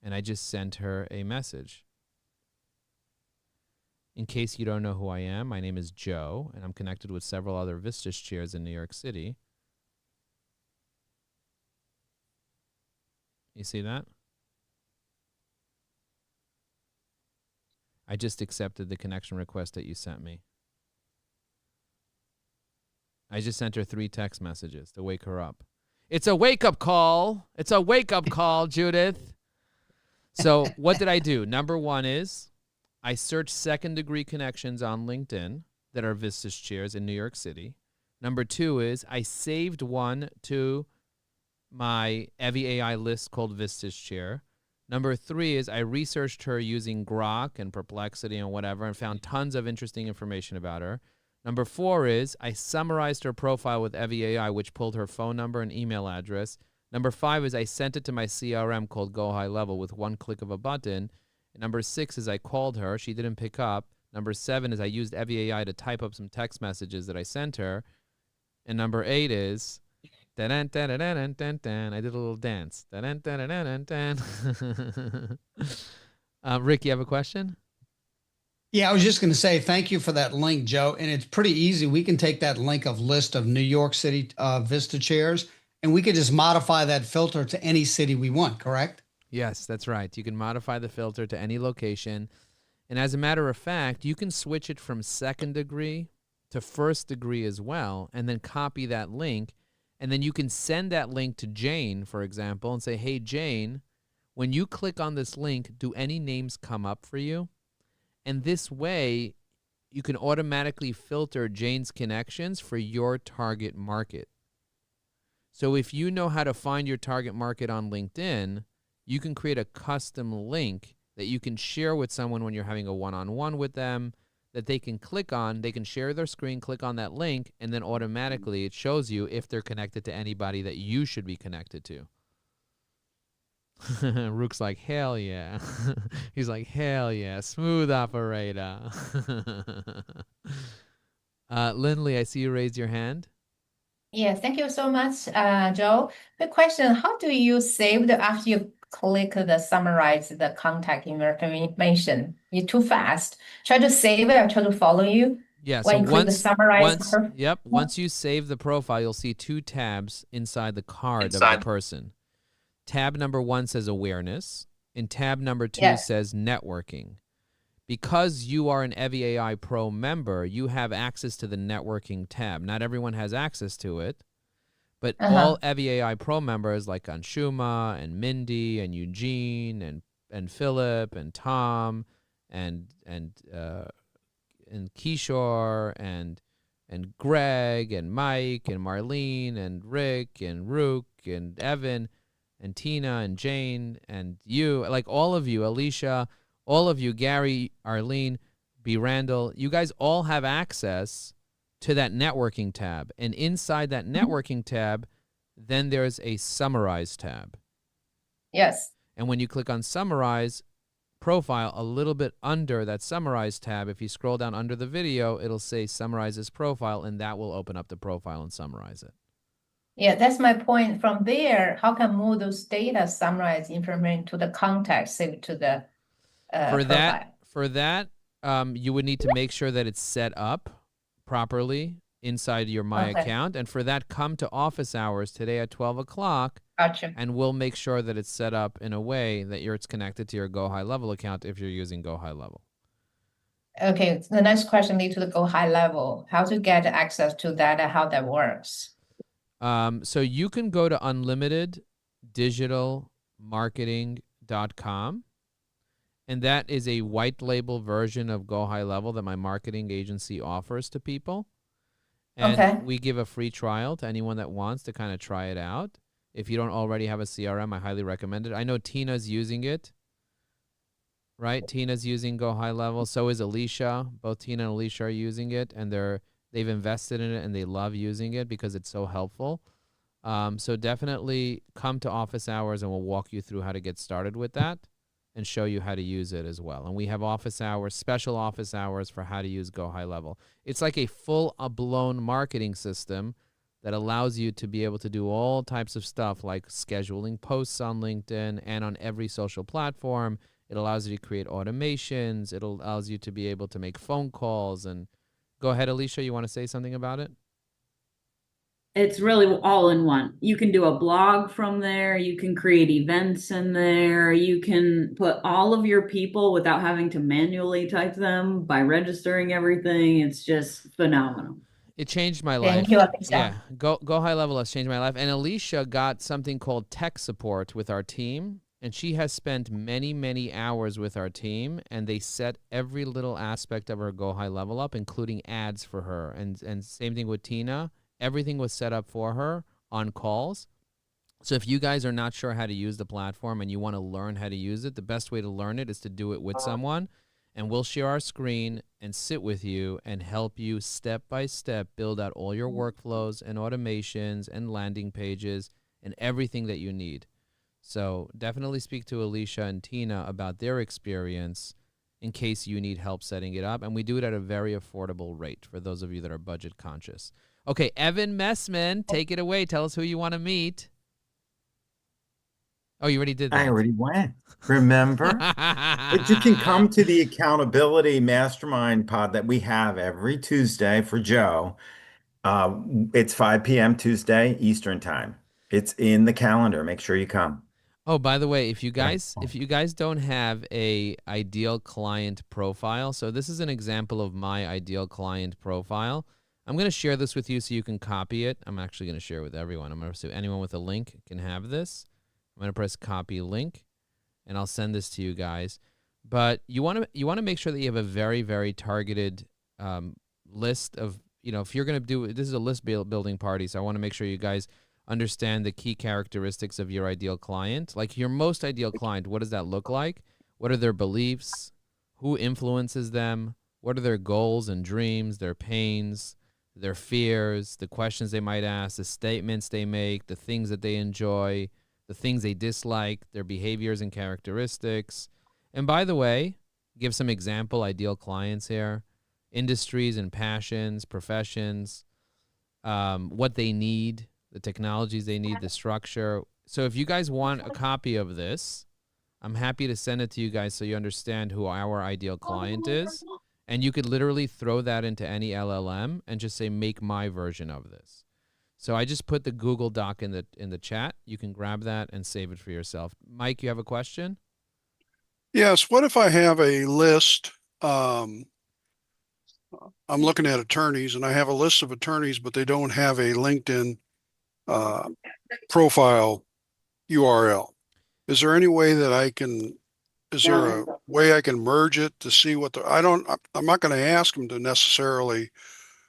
and I just sent her a message. In case you don't know who I am, my name is Joe, and I'm connected with several other Vistage chairs in New York City. You see that? I just accepted the connection request that you sent me. I just sent her 3 text messages to wake her up. It's a wake-up call. It's a wake-up call, Judith. So what did I do? Number 1 is I searched second-degree connections on LinkedIn that are Vistage chairs in New York City. Number 2 is I saved one to my Evie AI list called Vistage chair. Number 3 is I researched her using Grok and Perplexity and whatever and found tons of interesting information about her. Number 4 is I summarized her profile with Evie AI, which pulled her phone number and email address. Number 5 is I sent it to my CRM called Go High Level with one click of a button. And number 6 is I called her. She didn't pick up. Number 7 is I used Evie AI to type up some text messages that I sent her. And number 8 is I did a little dance. Rick, you have a question? Yeah, I was just going to say thank you for that link, Joe. And it's pretty easy. We can take that link of list of New York City Vista chairs, and we could just modify that filter to any city we want, correct? Yes, that's right. You can modify the filter to any location. And as a matter of fact, you can switch it from second degree to first degree as well, and then copy that link. And then you can send that link to Jane, for example, and say, hey, Jane, when you click on this link, do any names come up for you? And this way, you can automatically filter Jane's connections for your target market. So if you know how to find your target market on LinkedIn, you can create a custom link that you can share with someone when you're having a one-on-one with them, that they can click on. They can share their screen, click on that link, and then automatically it shows you if they're connected to anybody that you should be connected to. Rook's like, hell yeah. He's like, hell yeah, smooth operator. Lindley, I see you raised your hand. Yeah, thank you so much, Joe. The question, how do you save after you click the summarize the contact information? You're too fast. Try to save it or try to follow you. Yeah, when so you click the summarize. Once you save the profile, you'll see 2 tabs inside the card of the person. Tab number 1 says awareness, and tab number 2 says networking. because you are an Evie AI Pro member, you have access to the networking tab. Not everyone has access to it, but all Evie AI Pro members like Anshuma and Mindy and Eugene and Philip and Tom and Kishore and Greg and Mike and Marlene and Rick and Rook and Evan and Tina and Jane and you, like all of you, Alicia, all of you, Gary, Arlene, B. Randall, you guys all have access to that networking tab. And inside that networking tab, then there's a summarize tab. Yes. And when you click on summarize profile, a little bit under that summarize tab, if you scroll down under the video, it'll say summarize this profile, and that will open up the profile and summarize it. Yeah, that's my point. From there, how can move those data summarize information to the contact, save to the profile? For that, you would need to make sure that it's set up properly inside your My account. And for that, come to office hours today at 12 o'clock. Gotcha. And we'll make sure that it's set up in a way that it's connected to your Go High Level account if you're using Go High Level. Okay, the next question leads to the Go High Level. How to get access to that and how that works? So you can go to unlimiteddigitalmarketing.com, and that is a white label version of Go High Level that my marketing agency offers to people. And we give a free trial to anyone that wants to kind of try it out. If you don't already have a CRM, I highly recommend it. I know Tina's using it, right? Tina's using Go High Level. So is Alicia. Both Tina and Alicia are using it, and they've invested in it, and they love using it because it's so helpful. So definitely come to office hours, and we'll walk you through how to get started with that and show you how to use it as well. And we have office hours, special office hours for how to use Go High Level. It's like a full-blown marketing system that allows you to be able to do all types of stuff like scheduling posts on LinkedIn and on every social platform. It allows you to create automations. It allows you to be able to make phone calls. And go ahead, Alicia, you want to say something about it? It's really all in one. You can do a blog from there. You can create events in there. You can put all of your people without having to manually type them by registering everything. It's just phenomenal. It changed my life. Thank you, Alicia. Yeah, Go High Level has changed my life. And Alicia got something called tech support with our team, and she has spent many, many hours with our team, and they set every little aspect of her Go High Level up, including ads for her. And same thing with Tina. Everything was set up for her on calls. So if you guys are not sure how to use the platform and you want to learn how to use it, the best way to learn it is to do it with someone. And we'll share our screen and sit with you and help you step by step build out all your workflows and automations and landing pages and everything that you need. So definitely speak to Alicia and Tina about their experience in case you need help setting it up. And we do it at a very affordable rate for those of you that are budget conscious. Okay, Evan Messman, take it away. Tell us who you want to meet. Oh, you already did that. I already went. Remember? But you can come to the accountability mastermind pod that we have every Tuesday for Joe. It's 5 p.m. Tuesday Eastern time. It's in the calendar. Make sure you come. Oh, by the way, if you guys don't have a ideal client profile, so this is an example of my ideal client profile. I'm going to share this with you so you can copy it. I'm actually going to share it with everyone. I'm going to say anyone with a link can have this. I'm going to press copy link, and I'll send this to you guys. But you want to make sure that you have a very, very targeted list of, if you're going to do, this is a list building party, so I want to make sure you guys understand the key characteristics of your ideal client. Like your most ideal client, what does that look like? What are their beliefs? Who influences them? What are their goals and dreams, their pains, their fears, the questions they might ask, the statements they make, the things that they enjoy, the things they dislike, their behaviors and characteristics. And by the way, give some example ideal clients here, industries and passions, professions, what they need, the technologies they need, the structure. So if you guys want a copy of this, I'm happy to send it to you guys so you understand who our ideal client is. And you could literally throw that into any LLM and just say, make my version of this. So I just put the Google Doc in the chat. You can grab that and save it for yourself. Mike, you have a question? Yes. What if I have a list um, I'm looking at attorneys and I have a list of attorneys, but they don't have a LinkedIn profile URL. Is there any way that is there a way I can merge it to see what I'm not going to ask them to necessarily,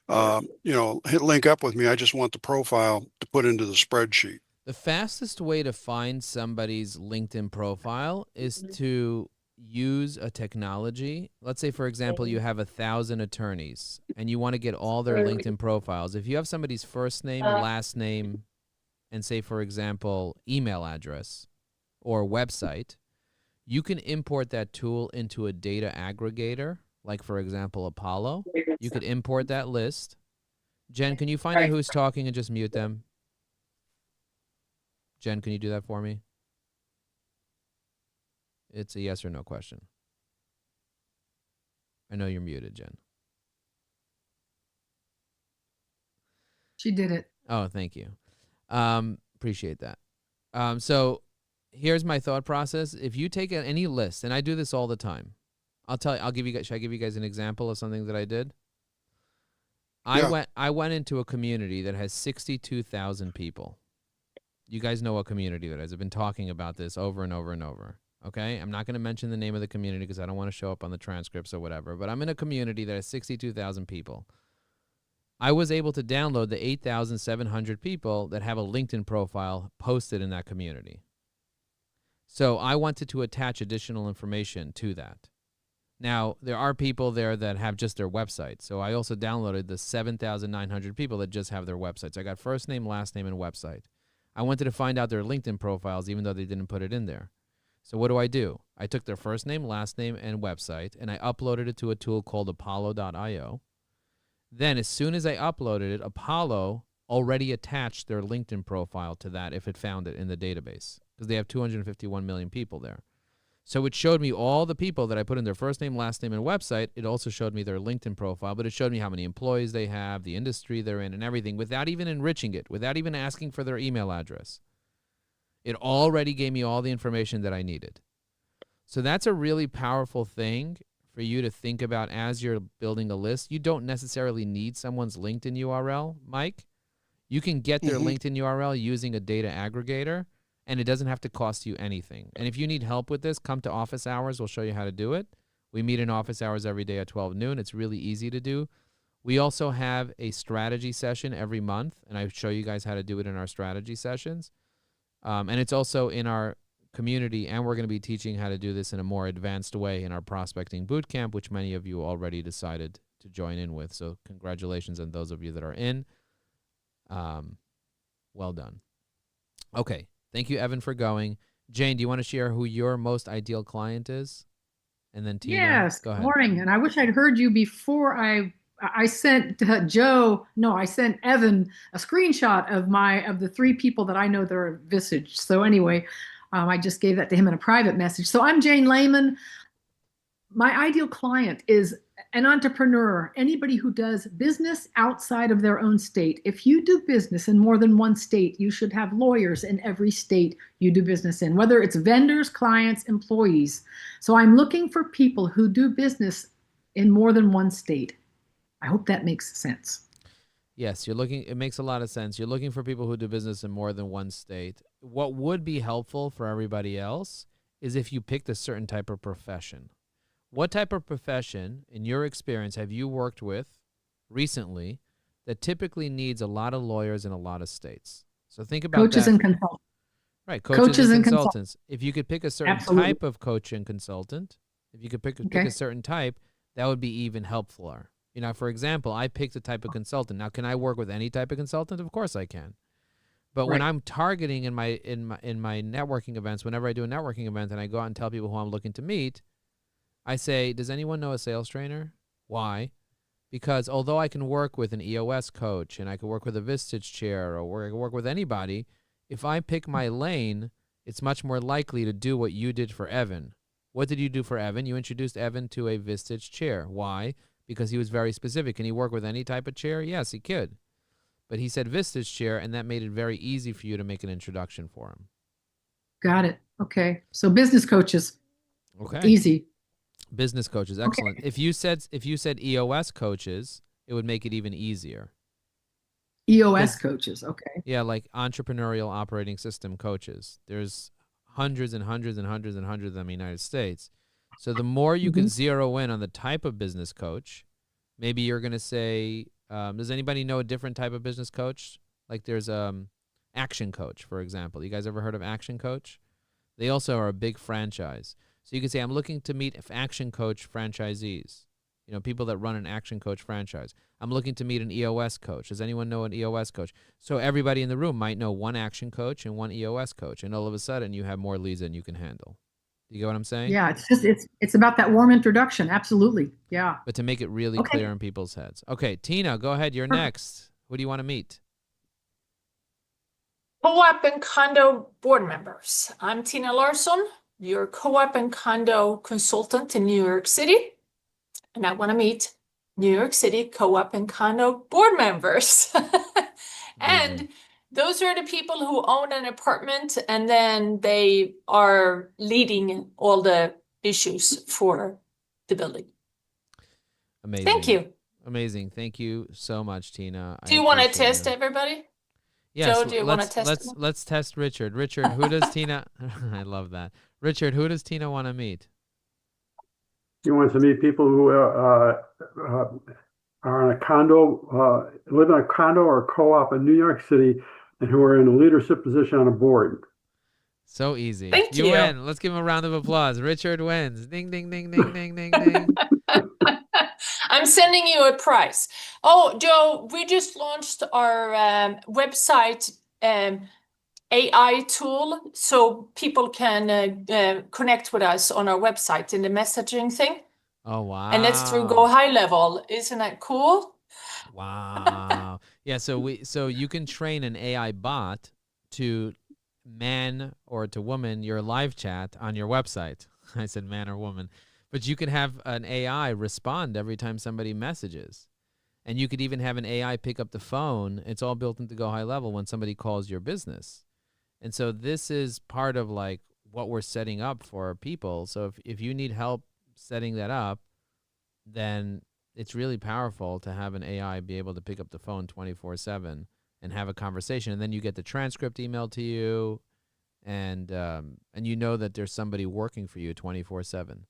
hit link up with me. I just want the profile to put into the spreadsheet. The fastest way to find somebody's LinkedIn profile is to use a technology. Let's say, for example, you have 1,000 attorneys and you want to get all their LinkedIn profiles. If you have somebody's first name, last name, and say, for example, email address or website, you can import that tool into a data aggregator, like, for example, Apollo. You could import that list. Jen, can you find out who's talking and just mute them? Jen, can you do that for me? It's a yes or no question. I know you're muted, Jen. She did it. Oh, thank you. Appreciate that. So here's my thought process. If you take any list, and I do this all the time, should I give you guys an example of something that I did? I went into a community that has 62,000 people. You guys know what community that is. I've been talking about this over and over and over. Okay? I'm not going to mention the name of the community because I don't want to show up on the transcripts or whatever, but I'm in a community that has 62,000 people. I was able to download the 8,700 people that have a LinkedIn profile posted in that community. So I wanted to attach additional information to that. Now, there are people there that have just their website. So I also downloaded the 7,900 people that just have their websites. I got first name, last name, and website. I wanted to find out their LinkedIn profiles, even though they didn't put it in there. So what do? I took their first name, last name, and website, and I uploaded it to a tool called Apollo.io. Then as soon as I uploaded it, Apollo already attached their LinkedIn profile to that if it found it in the database, because they have 251 million people there. So it showed me all the people that I put in their first name, last name, and website. It also showed me their LinkedIn profile, but it showed me how many employees they have, the industry they're in, and everything, without even enriching it, without even asking for their email address. It already gave me all the information that I needed. So that's a really powerful thing for you to think about as you're building a list. You don't necessarily need someone's LinkedIn URL, Mike. You can get their LinkedIn URL using a data aggregator, and it doesn't have to cost you anything. And if you need help with this, come to office hours. We'll show you how to do it. We meet in office hours every day at 12 noon. It's really easy to do. We also have a strategy session every month, and I show you guys how to do it in our strategy sessions. And it's also in our community, and we're going to be teaching how to do this in a more advanced way in our prospecting bootcamp, which many of you already decided to join in with. So congratulations on those of you that are in. Well done. Okay. Thank you, Evan, for going. Jane, do you want to share who your most ideal client is? And then Tina, yes, go ahead. Good morning. And I wish I'd heard you before I sent I sent Evan a screenshot of the 3 people that I know that are Visage. So anyway, I just gave that to him in a private message. So I'm Jane Lehman. My ideal client is an entrepreneur, anybody who does business outside of their own state. If you do business in more than one state, you should have lawyers in every state you do business in, whether it's vendors, clients, employees. So I'm looking for people who do business in more than one state. I hope that makes sense. Yes, it makes a lot of sense. You're looking for people who do business in more than one state. What would be helpful for everybody else is if you picked a certain type of profession. What type of profession, in your experience, have you worked with recently that typically needs a lot of lawyers in a lot of states? So think about coaches that. And consultants. Right, coaches and consultants. If you could pick a certain type of coach and consultant, if you could pick a certain type, that would be even helpfuler. You know, for example, I picked a type of consultant. Now, can I work with any type of consultant? Of course I can. But when I'm targeting in my networking events, whenever I do a networking event and I go out and tell people who I'm looking to meet, I say, does anyone know a sales trainer? Why? Because although I can work with an EOS coach and I can work with a Vistage chair or I can work with anybody, if I pick my lane, it's much more likely to do what you did for Evan. What did you do for Evan? You introduced Evan to a Vistage chair. Why? Because he was very specific. Can he work with any type of chair? Yes, he could. But he said Vistage chair, and that made it very easy for you to make an introduction for him. Got it. Okay. So business coaches. Okay. Easy. Business coaches, excellent. Okay. If you said EOS coaches, it would make it even easier. EOS coaches, okay. Yeah, like entrepreneurial operating system coaches. There's hundreds and hundreds and hundreds and hundreds of them in the United States. So the more you can zero in on the type of business coach, maybe you're going to say, does anybody know a different type of business coach? Like there's Action Coach, for example. You guys ever heard of Action Coach? They also are a big franchise. So you can say, I'm looking to meet Action Coach franchisees, people that run an Action Coach franchise. I'm looking to meet an EOS coach. Does anyone know an EOS coach? So everybody in the room might know one Action Coach and one EOS coach, and all of a sudden you have more leads than you can handle. Do you get what I'm saying? Yeah, it's about that warm introduction. Absolutely. Yeah. But to make it really clear in people's heads. Okay, Tina, go ahead. You're next. Who do you want to meet? Co-op and condo board members. I'm Tina Larsson, your co-op and condo consultant in New York City. And I want to meet New York City co-op and condo board members. And those are the people who own an apartment and then they are leading all the issues for the building. Amazing. Thank you. Amazing. Thank you so much, Tina. Do you want to test everybody? Yes, Joe, do you want to test? Let's test Richard. Richard, who does Tina? I love that. Richard, who does Tina want to meet? She wants to meet people who are in a condo, live in a condo or co-op in New York City, and who are in a leadership position on a board. So easy. Thank you. You win. Let's give him a round of applause. Richard wins. Ding, ding, ding, ding, ding, ding, ding. I'm sending you a prize. Oh, Joe, we just launched our website AI tool so people can connect with us on our website in the messaging thing. Oh, wow. And that's through Go High Level. Isn't that cool? Wow. Yeah, so you can train an AI bot to man or to woman your live chat on your website. I said man or woman. But you can have an AI respond every time somebody messages. And you could even have an AI pick up the phone. It's all built into Go High Level when somebody calls your business. And so this is part of like what we're setting up for people. So if you need help setting that up, then it's really powerful to have an AI be able to pick up the phone 24/7 and have a conversation. And then you get the transcript emailed to you, and you know that there's somebody working for you 24/7.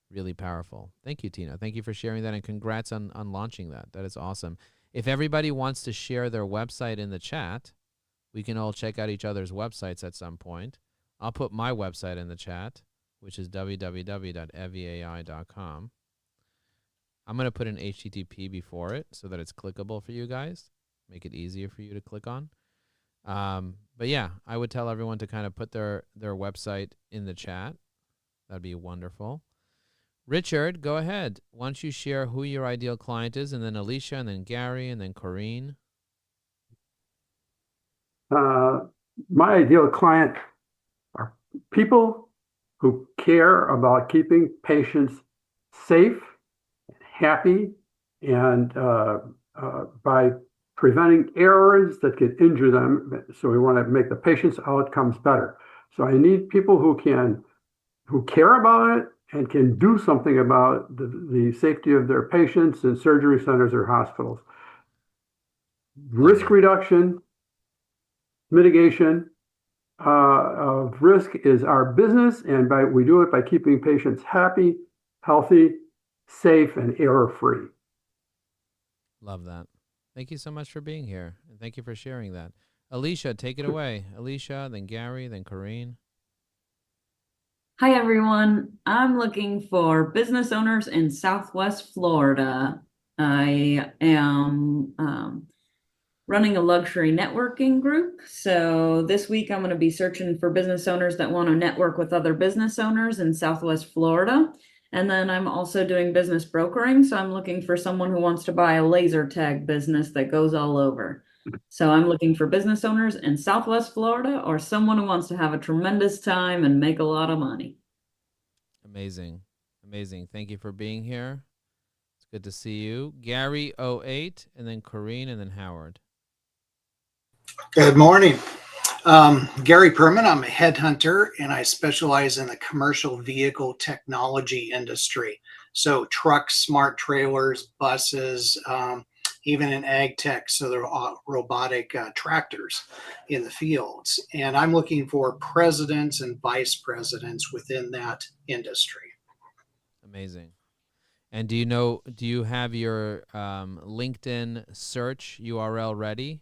Really powerful. Thank you, Tina. Thank you for sharing that, and congrats on launching that. That is awesome. If everybody wants to share their website in the chat, we can all check out each other's websites at some point. I'll put my website in the chat, which is www.eviai.com. I'm going to put an HTTP before it so that it's clickable for you guys, make it easier for you to click on. But yeah, I would tell everyone to kind of put their website in the chat. That'd be wonderful. Richard, go ahead. Why don't you share who your ideal client is, and then Alicia, and then Gary, and then Corrine. My ideal client are people who care about keeping patients safe, happy, and by preventing errors that could injure them. So we want to make the patient's outcomes better. So I need people who care about it and can do something about the safety of their patients in surgery centers or hospitals. Risk reduction, mitigation of risk is our business, and we do it by keeping patients happy, healthy, safe, and error-free. Love that. Thank you so much for being here, and thank you for sharing that. Alicia, take it away. Alicia, then Gary, then Corrine. Hi, everyone. I'm looking for business owners in Southwest Florida. I am running a luxury networking group. So this week I'm going to be searching for business owners that want to network with other business owners in Southwest Florida. And then I'm also doing business brokering. So I'm looking for someone who wants to buy a laser tag business that goes all over. So I'm looking for business owners in Southwest Florida or someone who wants to have a tremendous time and make a lot of money. Amazing. Amazing. Thank you for being here. It's good to see you. Gary 08, and then Corrine, and then Howard. Good morning. Gary Perman. I'm a headhunter and I specialize in the commercial vehicle technology industry. So trucks, smart trailers, buses, even in ag tech. So there are robotic tractors in the fields. And I'm looking for presidents and vice presidents within that industry. Amazing. And do you have your LinkedIn search URL ready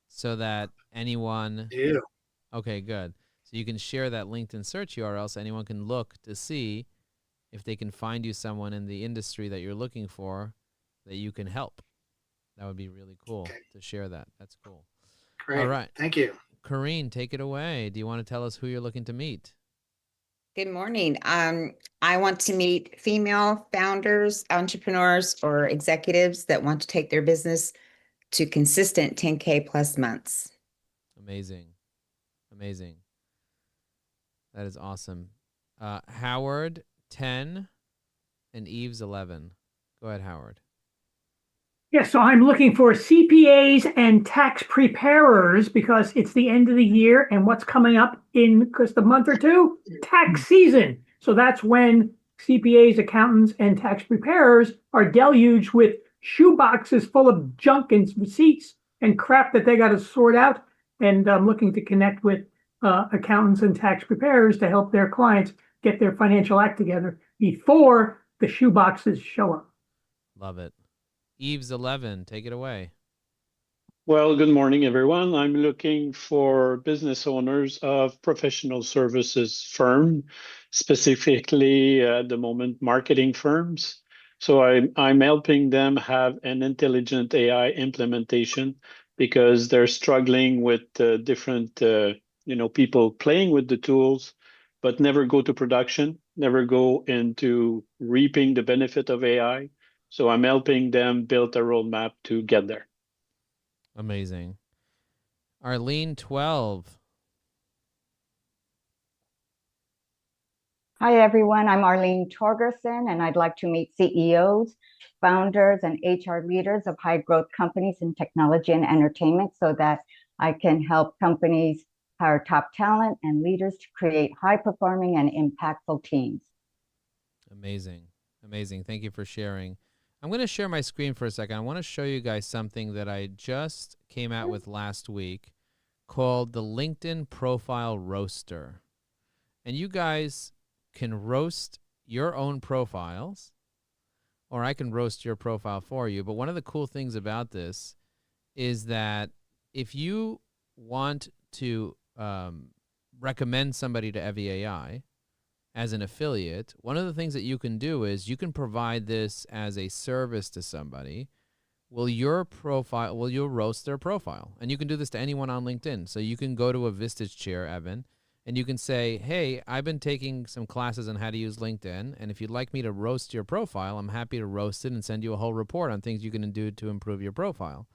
so that anyone? Do. Okay, good. So you can share that LinkedIn search URL so anyone can look to see if they can find you someone in the industry that you're looking for that you can help. That would be really cool to share that. That's cool. Great. All right. Thank you. Corrine, take it away. Do you want to tell us who you're looking to meet? Good morning. I want to meet female founders, entrepreneurs, or executives that want to take their business to consistent 10K plus months. Amazing. Amazing. That is awesome. Howard, 10, and Eves, 11. Go ahead, Howard. Yeah, so I'm looking for CPAs and tax preparers because it's the end of the year and what's coming up in just a month or two, tax season. So that's when CPAs, accountants, and tax preparers are deluged with shoe boxes full of junk and receipts and crap that they got to sort out. And I'm looking to connect with accountants and tax preparers to help their clients get their financial act together before the shoe boxes show up. Love it. Eves, 11, take it away. Well, good morning, everyone. I'm looking for business owners of professional services firm, specifically at the moment, marketing firms. So I'm helping them have an intelligent AI implementation because they're struggling with different, people playing with the tools, but never go to production, never go into reaping the benefit of AI. So I'm helping them build a roadmap to get there. Amazing. Arlene, 12. Hi, everyone. I'm Arlene Torgerson, and I'd like to meet CEOs, founders, and HR leaders of high-growth companies in technology and entertainment so that I can help companies hire top talent and leaders to create high-performing and impactful teams. Amazing. Amazing. Thank you for sharing. I'm going to share my screen for a second. I want to show you guys something that I just came out with last week called the LinkedIn Profile Roaster. And you guys can roast your own profiles, or I can roast your profile for you. But one of the cool things about this is that if you want to recommend somebody to EVAI, as an affiliate, one of the things that you can do is you can provide this as a service to somebody. Will you'll roast their profile? And you can do this to anyone on LinkedIn. So you can go to a Vistage chair, Evan, and you can say, hey, I've been taking some classes on how to use LinkedIn, and if you'd like me to roast your profile, I'm happy to roast it and send you a whole report on things you can do to improve your profile.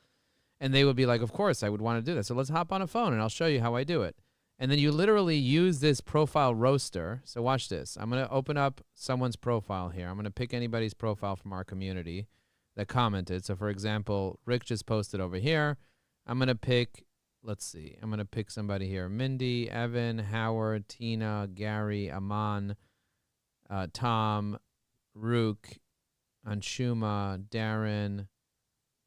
And they would be like, of course, I would want to do that. So let's hop on a phone and I'll show you how I do it. And then you literally use this profile roaster. So watch this. I'm going to open up someone's profile here. I'm going to pick anybody's profile from our community that commented. So, for example, Rick just posted over here. I'm going to pick, let's see. I'm going to pick somebody here. Mindy, Evan, Howard, Tina, Gary, Aman, Tom, Rook, Anshuma, Darren,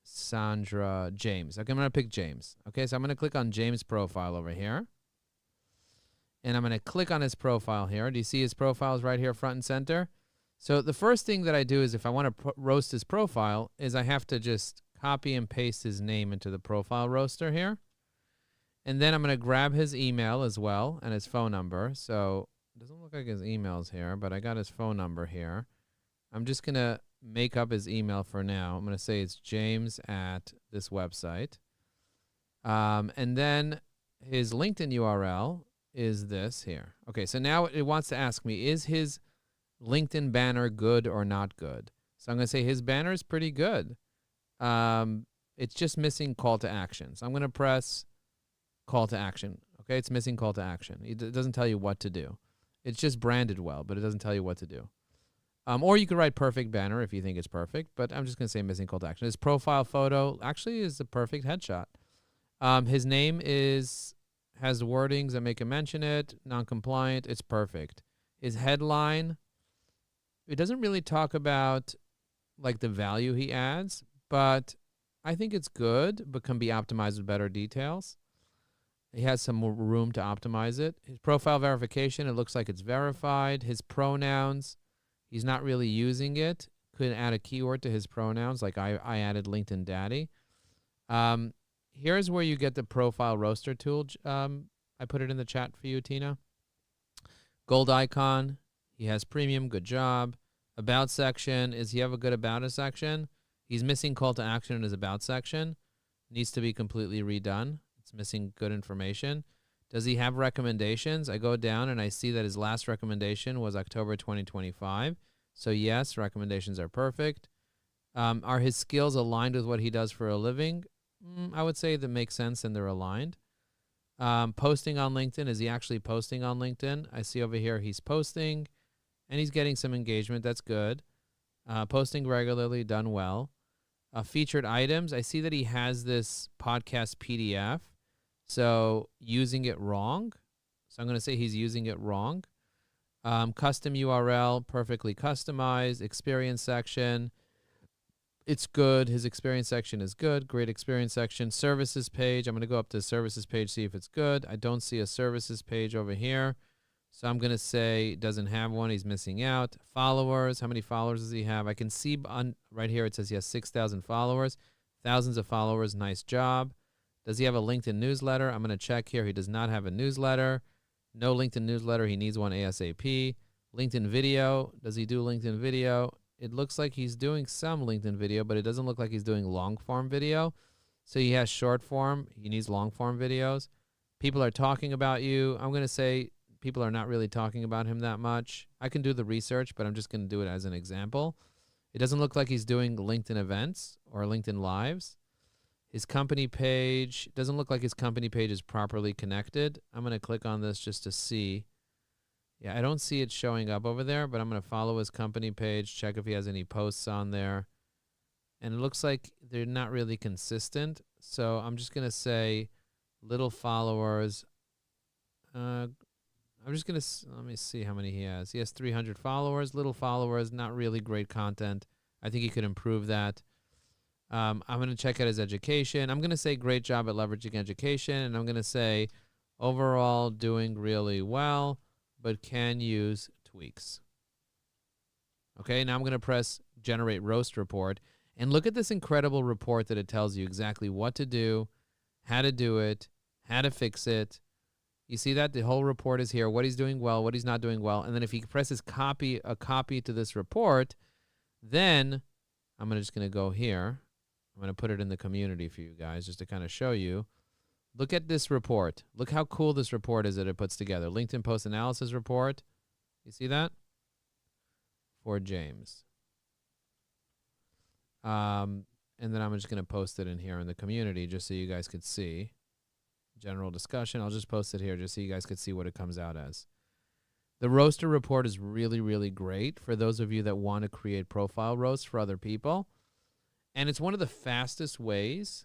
Sandra, James. Okay, I'm going to pick James. Okay, so I'm going to click on James' profile over here. And I'm going to click on his profile here. Do you see his profile is right here front and center? So the first thing that I do is if I want to roast his profile is I have to just copy and paste his name into the profile roaster here. And then I'm going to grab his email as well and his phone number. So it doesn't look like his email's here, but I got his phone number here. I'm just going to make up his email for now. I'm going to say it's James at this website. And then his LinkedIn URL is this here. Okay, so now it wants to ask me, is his LinkedIn banner good or not good? So I'm going to say his banner is pretty good. It's just missing call to action. So I'm going to press call to action. Okay, it's missing call to action. It doesn't tell you what to do. It's just branded well, but it doesn't tell you what to do. Or you could write perfect banner if you think it's perfect, but I'm just going to say missing call to action. His profile photo actually is a perfect headshot. His name is has wordings that make him mention it, non-compliant, it's perfect. His headline, it doesn't really talk about like the value he adds, but I think it's good, but can be optimized with better details. He has some more room to optimize it. His profile verification, it looks like it's verified. His pronouns, he's not really using it. Could add a keyword to his pronouns, like I added LinkedIn Daddy. Here's where you get the profile roaster tool. I put it in the chat for you, Tina. Gold icon. He has premium. Good job. About section. Does he have a good about us section? He's missing call to action in his about section. Needs to be completely redone. It's missing good information. Does he have recommendations? I go down and I see that his last recommendation was October 2025. So yes, recommendations are perfect. Are his skills aligned with what he does for a living? I would say that makes sense and they're aligned. Posting on LinkedIn. Is he actually posting on LinkedIn? I see over here he's posting and he's getting some engagement. That's good. Posting regularly, done well. Featured items. I see that he has this podcast PDF. So using it wrong. So I'm going to say he's using it wrong. Custom URL, perfectly customized. Experience section. It's good. His experience section is good. Great experience section. Services page. I'm going to go up to the services page, see if it's good. I don't see a services page over here. So I'm going to say doesn't have one. He's missing out. Followers. How many followers does he have? I can see on right here it says he has 6,000 followers. Thousands of followers. Nice job. Does he have a LinkedIn newsletter? I'm going to check here. He does not have a newsletter. No LinkedIn newsletter. He needs one ASAP. LinkedIn video. Does he do LinkedIn video? It looks like he's doing some LinkedIn video, but it doesn't look like he's doing long form video. So he has short form. He needs long form videos. People are talking about you. I'm going to say people are not really talking about him that much. I can do the research, but I'm just going to do it as an example. It doesn't look like he's doing LinkedIn events or LinkedIn lives. His company page, doesn't look like his company page is properly connected. I'm going to click on this just to see. Yeah, I don't see it showing up over there, but I'm going to follow his company page, check if he has any posts on there. And it looks like they're not really consistent. So I'm just going to say little followers. I'm just going to, let me see how many he has. He has 300 followers, little followers, not really great content. I think he could improve that. I'm going to check out his education. I'm going to say great job at leveraging education. And I'm going to say overall doing really well, but can use tweaks. Okay, now I'm going to press generate roast report. And look at this incredible report that it tells you exactly what to do, how to do it, how to fix it. You see that? The whole report is here, what he's doing well, what he's not doing well. And then if he presses a copy to this report, then I'm just going to go here. I'm going to put it in the community for you guys just to kind of show you. Look at this report. Look how cool this report is that it puts together. LinkedIn Post Analysis Report. You see that? For James. And then I'm just going to post it in here in the community just so you guys could see. General discussion. I'll just post it here just so you guys could see what it comes out as. The roaster report is really, really great for those of you that want to create profile roasts for other people. And it's one of the fastest ways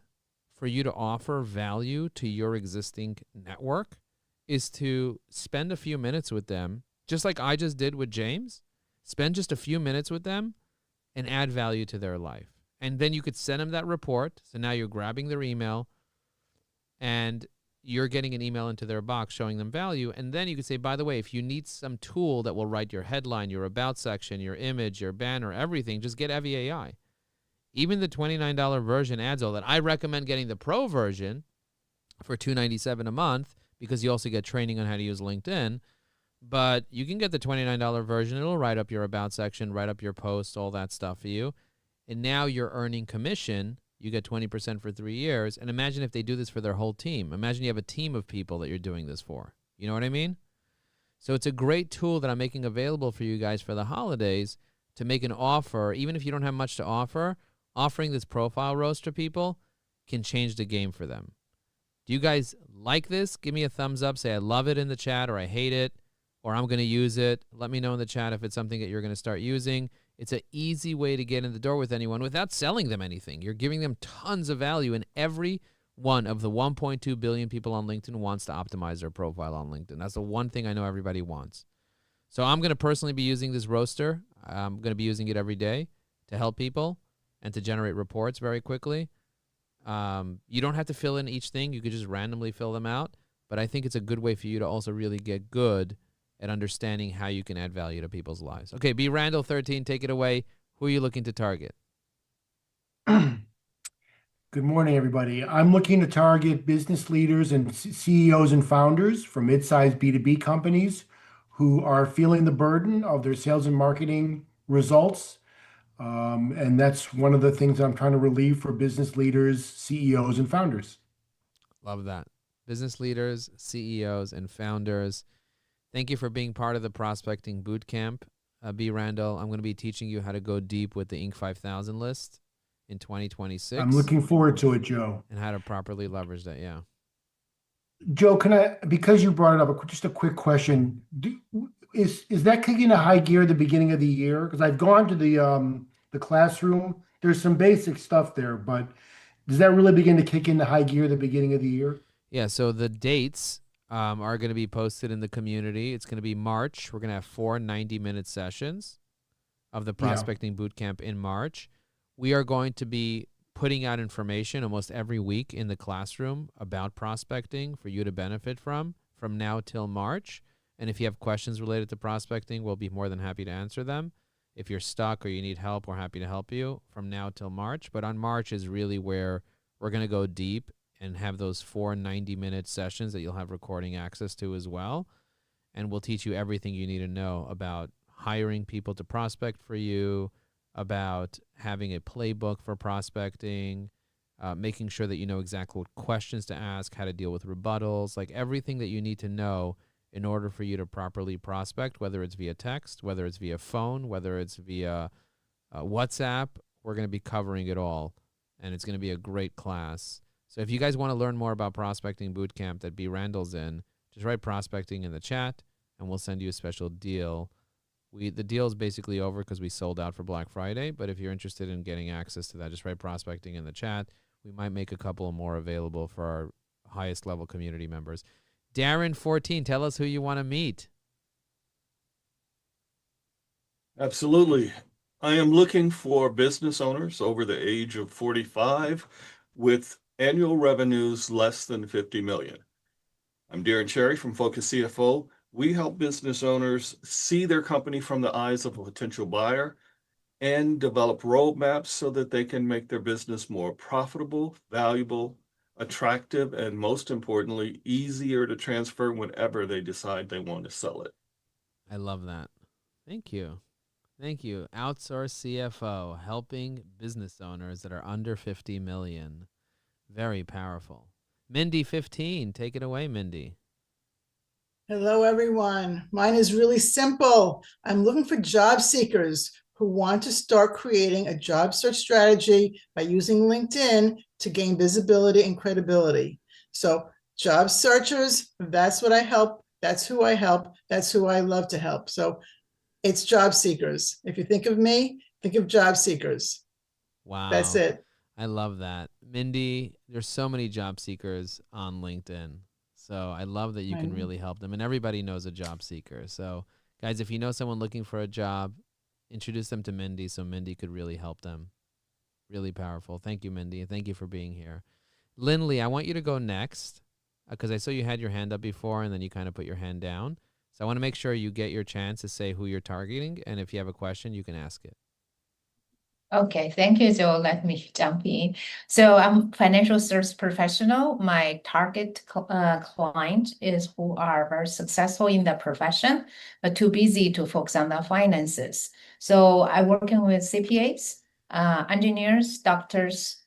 for you to offer value to your existing network is to spend a few minutes with them, just like I just did with James. Spend just a few minutes with them and add value to their life. And then you could send them that report. So now you're grabbing their email and you're getting an email into their box showing them value. And then you could say, by the way, if you need some tool that will write your headline, your about section, your image, your banner, everything, just get Evie AI. Even the $29 version adds all that. I recommend getting the pro version for $297 a month because you also get training on how to use LinkedIn. But you can get the $29 version. It'll write up your about section, write up your posts, all that stuff for you. And now you're earning commission. You get 20% for 3 years. And imagine if they do this for their whole team. Imagine you have a team of people that you're doing this for. You know what I mean? So it's a great tool that I'm making available for you guys for the holidays to make an offer. Even if you don't have much to offer, offering this profile roast to people can change the game for them. Do you guys like this? Give me a thumbs up. Say I love it in the chat, or I hate it, or I'm going to use it. Let me know in the chat if it's something that you're going to start using. It's an easy way to get in the door with anyone without selling them anything. You're giving them tons of value, and every one of the 1.2 billion people on LinkedIn wants to optimize their profile on LinkedIn. That's the one thing I know everybody wants. So I'm going to personally be using this roster. I'm going to be using it every day to help people and to generate reports very quickly. You don't have to fill in each thing. You could just randomly fill them out. But I think it's a good way for you to also really get good at understanding how you can add value to people's lives. Okay, B. Randall 13, take it away. Who are you looking to target? Good morning, everybody. I'm looking to target business leaders and CEOs and founders for mid-sized B2B companies who are feeling the burden of their sales and marketing results. And that's one of the things I'm trying to relieve for business leaders, CEOs, and founders. Love that. Business leaders, CEOs, and founders. Thank you for being part of the Prospecting Bootcamp. B. Randall, I'm going to be teaching you how to go deep with the Inc. 5000 list in 2026. I'm looking forward to it, Joe. And how to properly leverage that, yeah. Joe, because you brought it up, just a quick question. Is that kicking into high gear at the beginning of the year? Because I've gone to the classroom. There's some basic stuff there, but does that really begin to kick into high gear at the beginning of the year? Yeah, so the dates are going to be posted in the community. It's going to be March. We're going to have 4 90-minute sessions of the Prospecting Bootcamp in March. We are going to be putting out information almost every week in the classroom about prospecting for you to benefit from now till March. And if you have questions related to prospecting, we'll be more than happy to answer them. If you're stuck or you need help, we're happy to help you from now till March. But on March is really where we're going to go deep and have those 4 90-minute sessions that you'll have recording access to as well. And we'll teach you everything you need to know about hiring people to prospect for you, about having a playbook for prospecting, making sure that you know exactly what questions to ask, how to deal with rebuttals, like everything that you need to know in order for you to properly prospect, whether it's via text, whether it's via phone, whether it's via WhatsApp. We're going to be covering it all, and it's going to be a great class. So if you guys want to learn more about Prospecting Bootcamp that B. Randall's in, just write prospecting in the chat, and we'll send you a special deal. The deal is basically over because we sold out for Black Friday, but if you're interested in getting access to that, just write prospecting in the chat. We might make a couple more available for our highest level community members. Darren 14, tell us who you want to meet. Absolutely. I am looking for business owners over the age of 45 with annual revenues less than 50 million. I'm Darren Cherry from Focus CFO. We help business owners see their company from the eyes of a potential buyer and develop roadmaps so that they can make their business more profitable, valuable, attractive, and most importantly, easier to transfer whenever they decide they want to sell it. I love that. Thank you. Thank you. Outsource CFO, helping business owners that are under 50 million. Very powerful. Mindy 15, take it away, Mindy. Hello, everyone. Mine is really simple. I'm looking for job seekers who want to start creating a job search strategy by using LinkedIn to gain visibility and credibility. So job searchers, that's what I help. That's who I help. That's who I love to help. So it's job seekers. If you think of me, think of job seekers. Wow. That's it. I love that. Mindy, there's so many job seekers on LinkedIn. So I love that you can really help them. And everybody knows a job seeker. So guys, if you know someone looking for a job, introduce them to Mindy so Mindy could really help them. Really powerful. Thank you, Mindy. And thank you for being here. Lindley, I want you to go next because I saw you had your hand up before and then you kind of put your hand down. So I want to make sure you get your chance to say who you're targeting. And if you have a question, you can ask it. Okay, thank you, Joe. Let me jump in. So I'm financial service professional. My target client is who are very successful in the profession, but too busy to focus on the finances. So I'm working with CPAs, engineers, doctors,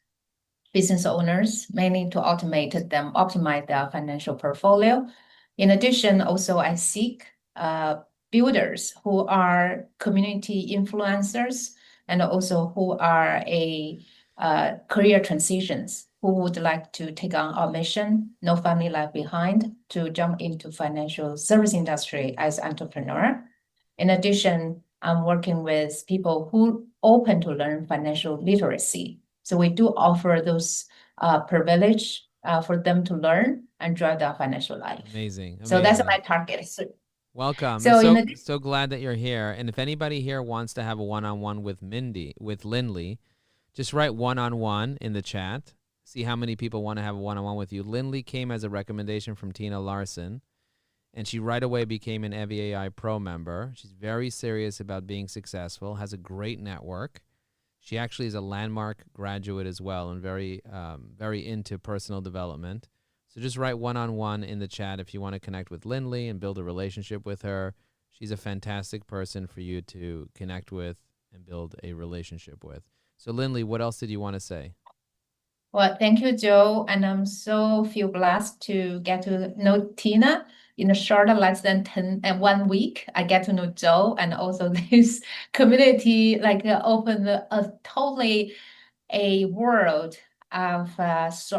business owners, mainly to optimize their financial portfolio. In addition, also I seek builders who are community influencers and also who are career transitions, who would like to take on our mission, no family left behind, to jump into financial service industry as entrepreneur. In addition, I'm working with people who open to learn financial literacy. So we do offer those privilege for them to learn and drive their financial life. Amazing. So that's Amazing. my target. Welcome. So So glad that you're here. And if anybody here wants to have a one-on-one with Lindley, just write one-on-one in the chat. See how many people want to have a one-on-one with you. Lindley came as a recommendation from Tina Larson, and she right away became an EVAI Pro member. She's very serious about being successful, has a great network. She actually is a landmark graduate as well and very into personal development. So just write one-on-one in the chat if you want to connect with Lindley and build a relationship with her. She's a fantastic person for you to connect with and build a relationship with. So Lindley, what else did you want to say? Well, thank you, Joe. And I'm so feel blessed to get to know Tina in a short, less than 1 week. I get to know Joe, and also this community opened a totally a world of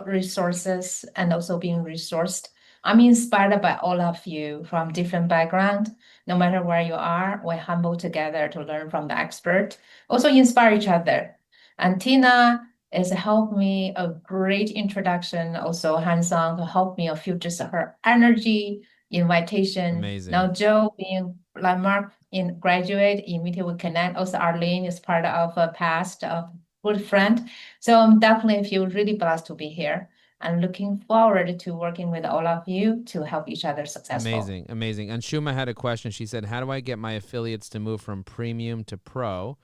resources and also being resourced. I'm inspired by all of you from different backgrounds. No matter where you are, we're humble together to learn from the expert. Also inspire each other. And Tina has helped me a great introduction, also hands-on to help me feel just her energy, invitation. Amazing. Now Joe being landmark in graduate, immediately we connect. Also Arlene is part of a past of good friend. So I'm definitely feel really blessed to be here and looking forward to working with all of you to help each other successful. Amazing, amazing. And Shuma had a question. She said, how do I get my affiliates to move from premium to pro?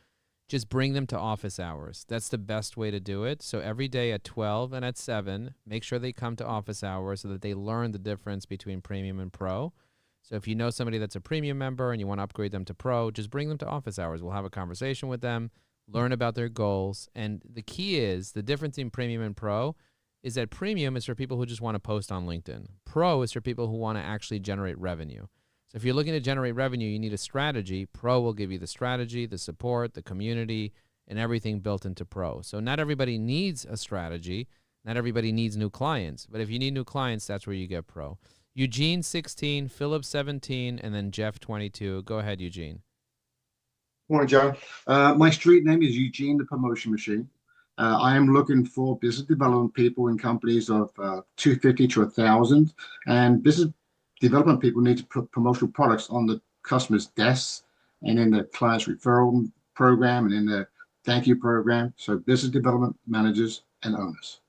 Just bring them to office hours. That's the best way to do it. So every day at 12 and at 7, make sure they come to office hours so that they learn the difference between premium and pro. So if you know somebody that's a premium member and you want to upgrade them to pro, just bring them to office hours. We'll have a conversation with them, learn about their goals. And the key is the difference in premium and pro is that premium is for people who just want to post on LinkedIn. Pro is for people who want to actually generate revenue. So if you're looking to generate revenue, you need a strategy. Pro will give you the strategy, the support, the community, and everything built into Pro. So not everybody needs a strategy. Not everybody needs new clients. But if you need new clients, that's where you get Pro. Eugene, 16, Philip, 17, and then Jeff, 22. Go ahead, Eugene. Morning, Joe. My street name is Eugene, the Promotion Machine. I am looking for business development people in companies of 250 to 1,000. And business development people need to put promotional products on the customer's desks and in the client's referral program and in the thank you program. So business development managers and owners.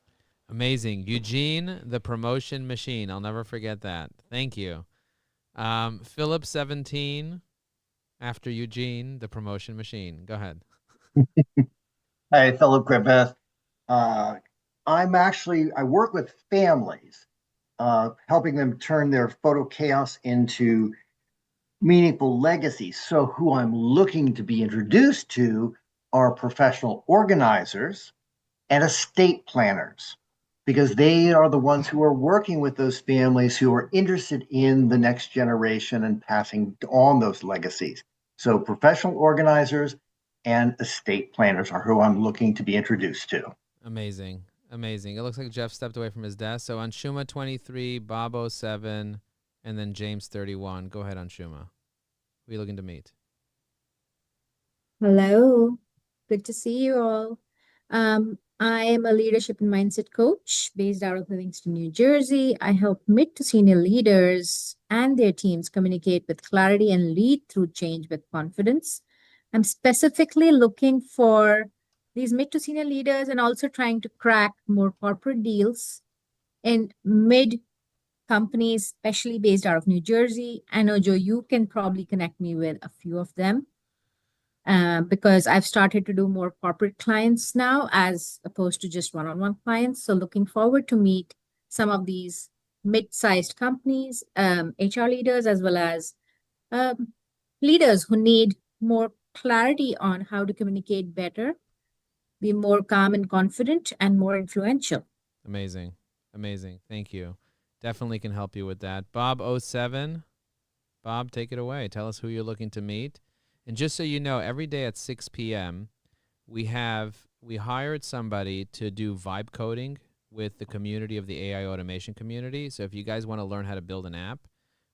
Amazing. Eugene, the Promotion Machine. I'll never forget that. Thank you. Philip, 17, after Eugene, the Promotion Machine. Go ahead. Hey, Philip Griffith. I work with families, helping them turn their photo chaos into meaningful legacies. So who I'm looking to be introduced to are professional organizers and estate planners, because they are the ones who are working with those families who are interested in the next generation and passing on those legacies. So professional organizers and estate planners are who I'm looking to be introduced to. Amazing. Amazing. It looks like Jeff stepped away from his desk. So Anshuma, 23, Bob, 07, and then James, 31. Go ahead, Anshuma. Who are you looking to meet? Hello, good to see you all. I am a leadership and mindset coach based out of Livingston, New Jersey. I help mid to senior leaders and their teams communicate with clarity and lead through change with confidence. I'm specifically looking for these mid to senior leaders and also trying to crack more corporate deals in mid companies, especially based out of New Jersey. I know, Joe, you can probably connect me with a few of them. Because I've started to do more corporate clients now as opposed to just one-on-one clients. So looking forward to meet some of these mid-sized companies, HR leaders, as well as leaders who need more clarity on how to communicate better, be more calm and confident, and more influential. Amazing. Amazing. Thank you. Definitely can help you with that. Bob, 07. Bob, take it away. Tell us who you're looking to meet. And just so you know, every day at 6 p.m., we hired somebody to do vibe coding with the community of the AI automation community. So if you guys want to learn how to build an app,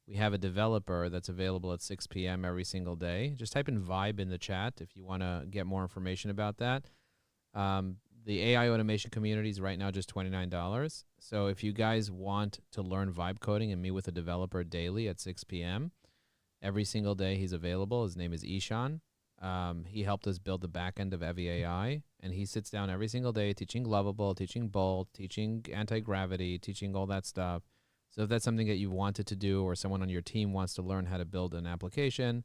we have a developer that's available at 6 p.m. every single day. Just type in vibe in the chat if you want to get more information about that. the AI automation community is right now just $29. So if you guys want to learn vibe coding and meet with a developer daily at 6 p.m., every single day he's available. His name is Ishan. He helped us build the back end of Evie AI, and he sits down every single day teaching Lovable, teaching Bolt, teaching anti-gravity, teaching all that stuff. So if that's something that you wanted to do or someone on your team wants to learn how to build an application,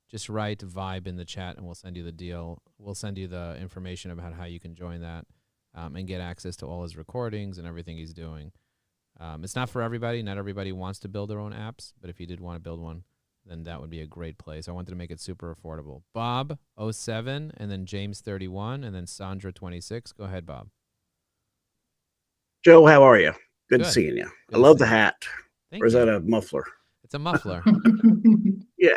just write Vibe in the chat and we'll send you the deal. We'll send you the information about how you can join that and get access to all his recordings and everything he's doing. It's not for everybody. Not everybody wants to build their own apps, but if you did want to build one, then that would be a great place. I wanted to make it super affordable. Bob 07 and then James 31 and then Sandra 26. Go ahead, Bob. Joe, how are you? Good Good. seeing you. Good I love to the see you. hat. Thank Or is you. that a muffler? It's a muffler. Yeah,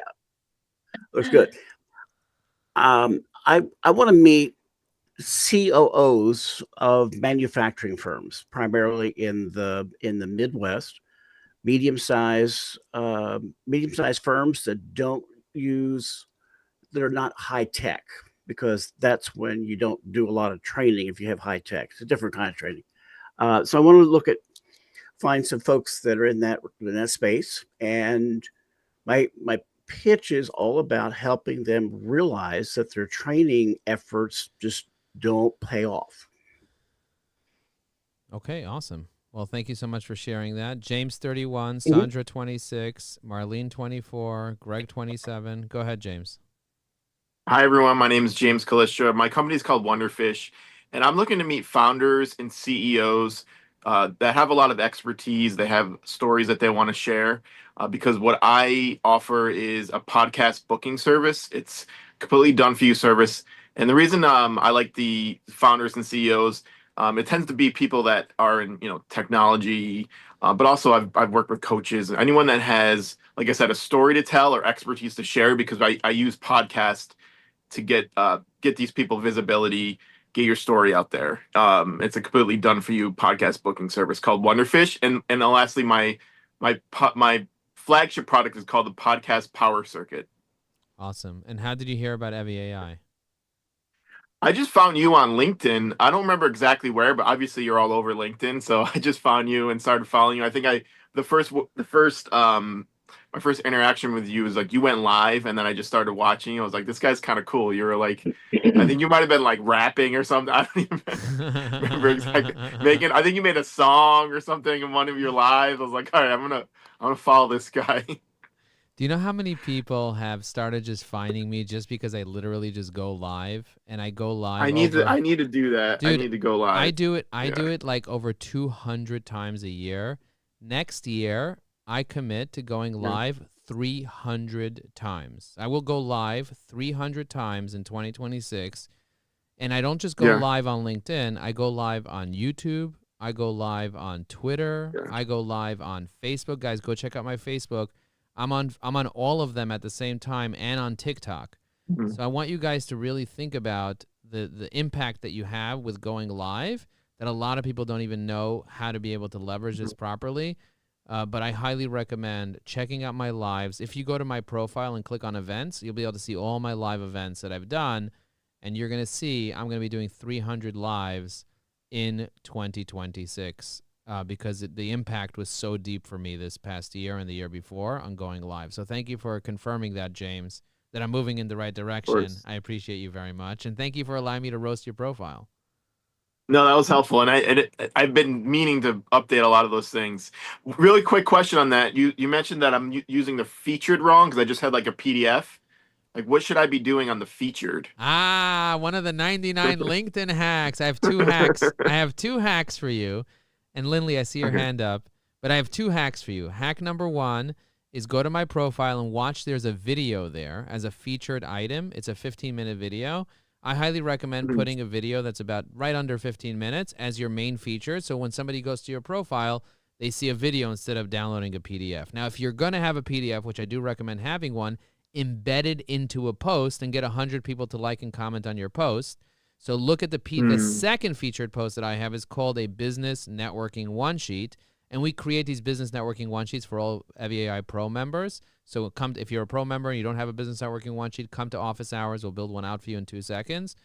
looks good. I want to meet COOs of manufacturing firms, primarily in the Midwest, medium-sized firms that don't use, that are not high tech, because that's when you don't do a lot of training. If you have high tech, it's a different kind of training. So I want to find some folks that are in that space, and my pitch is all about helping them realize that their training efforts just don't pay off. Okay, awesome. Well, thank you so much for sharing that. James 31, Sandra 26, Marlene 24, Greg 27. Go ahead, James. Hi, everyone. My name is James Kalistra. My company is called Wonderfish, and I'm looking to meet founders and CEOs that have a lot of expertise. They have stories that they want to share because what I offer is a podcast booking service. It's completely done for you service. And the reason I like the founders and CEOs, it tends to be people that are in technology, but also I've worked with coaches, anyone that has, like I said, a story to tell or expertise to share, because I use podcast to get these people visibility, get your story out there. It's a completely done for you podcast booking service called Wonderfish. And lastly, my flagship product is called the Podcast Power Circuit. Awesome. And how did you hear about Evie AI? I just found you on LinkedIn. I don't remember exactly where, but obviously you're all over LinkedIn. So I just found you and started following you. I think my first interaction with you was like you went live, and then I just started watching you. I was like, this guy's kind of cool. You were like, I think you might have been like rapping or something. I don't even remember exactly I think you made a song or something in one of your lives. I was like, all right, I'm gonna follow this guy. Do you know how many people have started just finding me just because I literally just go live, and I go live? I need to do that. Dude, I need to go live. I do it like over 200 times a year. Next year, I commit to going live 300 times. I will go live 300 times in 2026. And I don't just go live on LinkedIn. I go live on YouTube. I go live on Twitter. I go live on Facebook. Guys, go check out my Facebook. I'm on all of them at the same time, and on TikTok. Mm-hmm. So I want you guys to really think about the impact that you have with going live, that a lot of people don't even know how to be able to leverage this properly. But I highly recommend checking out my lives. If you go to my profile and click on events, you'll be able to see all my live events that I've done. And you're going to see I'm going to be doing 300 lives in 2026 because the impact was so deep for me this past year and the year before on going live. So thank you for confirming that, James, that I'm moving in the right direction. I appreciate you very much. And thank you for allowing me to roast your profile. No, that was helpful, and I've been meaning to update a lot of those things. Really quick question on that. You mentioned that I'm using the featured wrong because I just had like a PDF. Like, what should I be doing on the featured? One of the 99 LinkedIn hacks. I have two hacks. I have two hacks for you. And Lindley, I see your hand up, but I have two hacks for you. Hack number one is go to my profile and watch. There's a video there as a featured item. It's a 15-minute video. I highly recommend putting a video that's about right under 15 minutes as your main feature. So when somebody goes to your profile, they see a video instead of downloading a PDF. Now, if you're going to have a PDF, which I do recommend having one, embedded into a post and get 100 people to like and comment on your post. So look at the second featured post that I have is called a business networking one sheet. And we create these business networking one sheets for all Evie AI Pro members. So if you're a pro member and you don't have a business networking one sheet, come to office hours. We'll build one out for you in 2 seconds.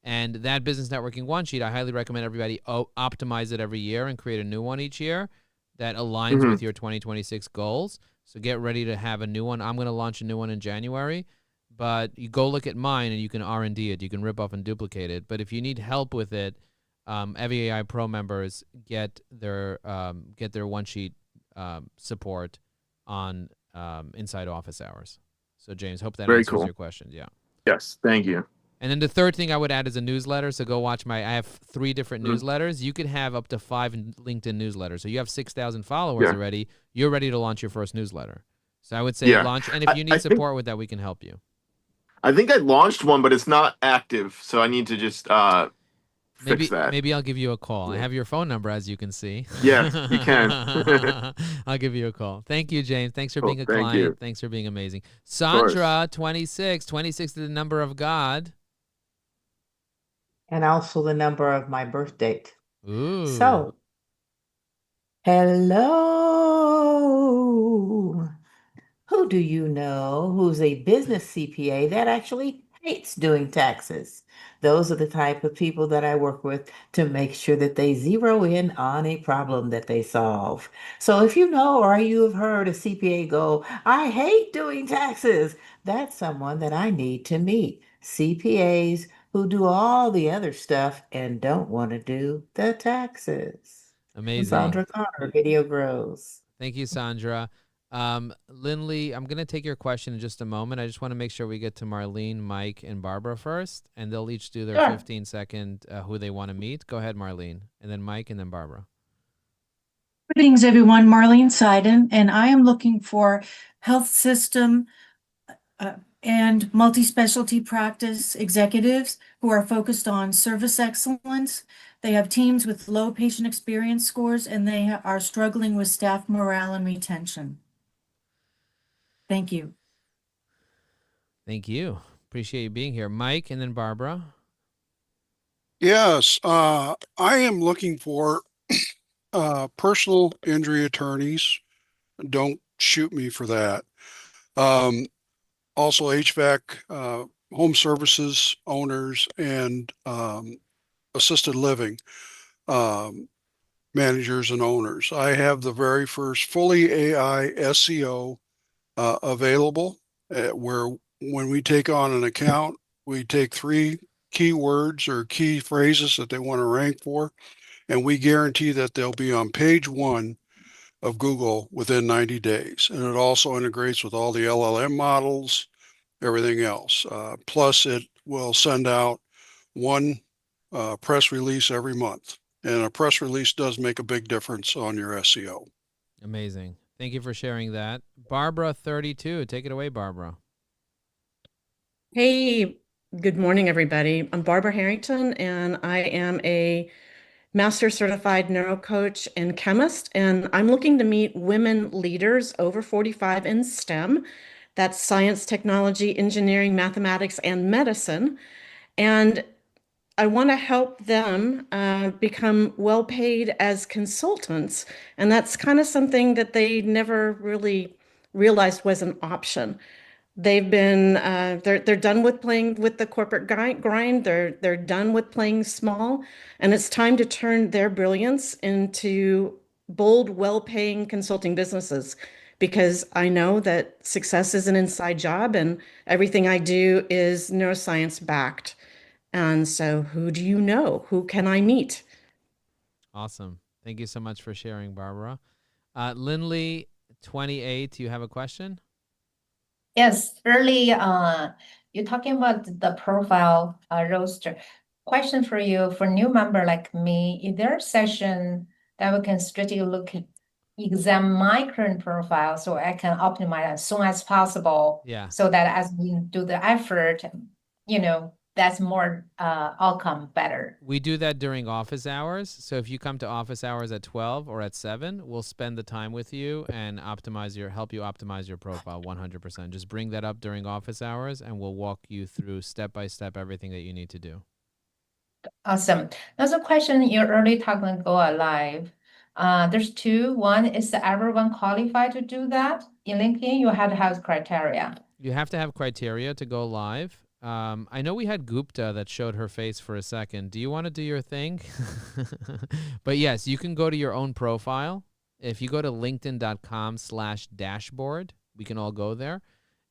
And that business networking one sheet, I highly recommend everybody optimize it every year and create a new one each year that aligns with your 2026 goals. So get ready to have a new one. I'm going to launch a new one in January, but you go look at mine and you can R&D it. You can rip off and duplicate it. But if you need help with it, EVI Pro members get their one sheet support on inside office hours. So James, hope that answers your questions. Yeah. Yes. Thank you. And then the third thing I would add is a newsletter. So go watch I have 3 different newsletters. You could have up to 5 LinkedIn newsletters. So you have 6,000 followers already. You're ready to launch your first newsletter. So I would say launch. And if you need support with that, we can help you. I think I launched one, but it's not active. So I need to just fix that. Maybe I'll give you a call. I have your phone number, as you can see. Yes, you can. I'll give you a call. Thank you, James. Thanks for being a client. You. Thanks for being amazing. Sandra, 26. 26 is the number of God. And also the number of my birth date. Ooh. So, hello. Who do you know who's a business CPA that actually hates doing taxes? Those are the type of people that I work with to make sure that they zero in on a problem that they solve. So if you know or you have heard a CPA go, I hate doing taxes, that's someone that I need to meet. CPAs who do all the other stuff and don't want to do the taxes. Amazing. And Sandra Connor, Video Grows. Thank you, Sandra. Lindley, I'm going to take your question in just a moment. I just want to make sure we get to Marlene, Mike, and Barbara first, and they'll each do their 15-second who they want to meet. Go ahead, Marlene, and then Mike, and then Barbara. Greetings, everyone. Marlene Seiden, and I am looking for health system and multi-specialty practice executives who are focused on service excellence. They have teams with low patient experience scores, and they are struggling with staff morale and retention. Thank you. Thank you. Appreciate you being here. Mike, and then Barbara. Yes, I am looking for personal injury attorneys. Don't shoot me for that. Also HVAC, home services owners, and assisted living managers and owners. I have the very first fully AI SEO available, where when we take on an account, we take 3 keywords or key phrases that they want to rank for, and we guarantee that they'll be on page 1 of Google within 90 days. And it also integrates with all the LLM models, everything else. Plus, it will send out 1 press release every month. And a press release does make a big difference on your SEO. Amazing. Thank you for sharing that. Barbara, 32. Take it away, Barbara. Hey, good morning, everybody. I'm Barbara Harrington, and I am a master certified neurocoach and chemist, and I'm looking to meet women leaders over 45 in STEM. That's science, technology, engineering, mathematics, and medicine. And I want to help them become well paid as consultants. And that's kind of something that they never really realized was an option. They've been, they're done with playing with the corporate grind. They're done with playing small. And it's time to turn their brilliance into bold, well-paying consulting businesses. Because I know that success is an inside job and everything I do is neuroscience backed. And so who do you know? Who can I meet? Awesome. Thank you so much for sharing, Barbara. Lindley, 28, you have a question? Yes, early, you're talking about the profile roster. Question for you, for new member like me, is there a session that we can strategically look at, examine my current profile so I can optimize as soon as possible? Yeah. So that as we do the effort, that's more outcome better. We do that during office hours. So if you come to office hours at 12 or at 7, we'll spend the time with you and help you optimize your profile 100%. Just bring that up during office hours and we'll walk you through step by step everything that you need to do. Awesome. Another question, you're early talking go live. There's 2. One is everyone qualified to do that? In LinkedIn, you have to have criteria. You have to have criteria to go live. I know we had Gupta that showed her face for a second. Do you want to do your thing? But yes, you can go to your own profile. If you go to linkedin.com/dashboard, we can all go there.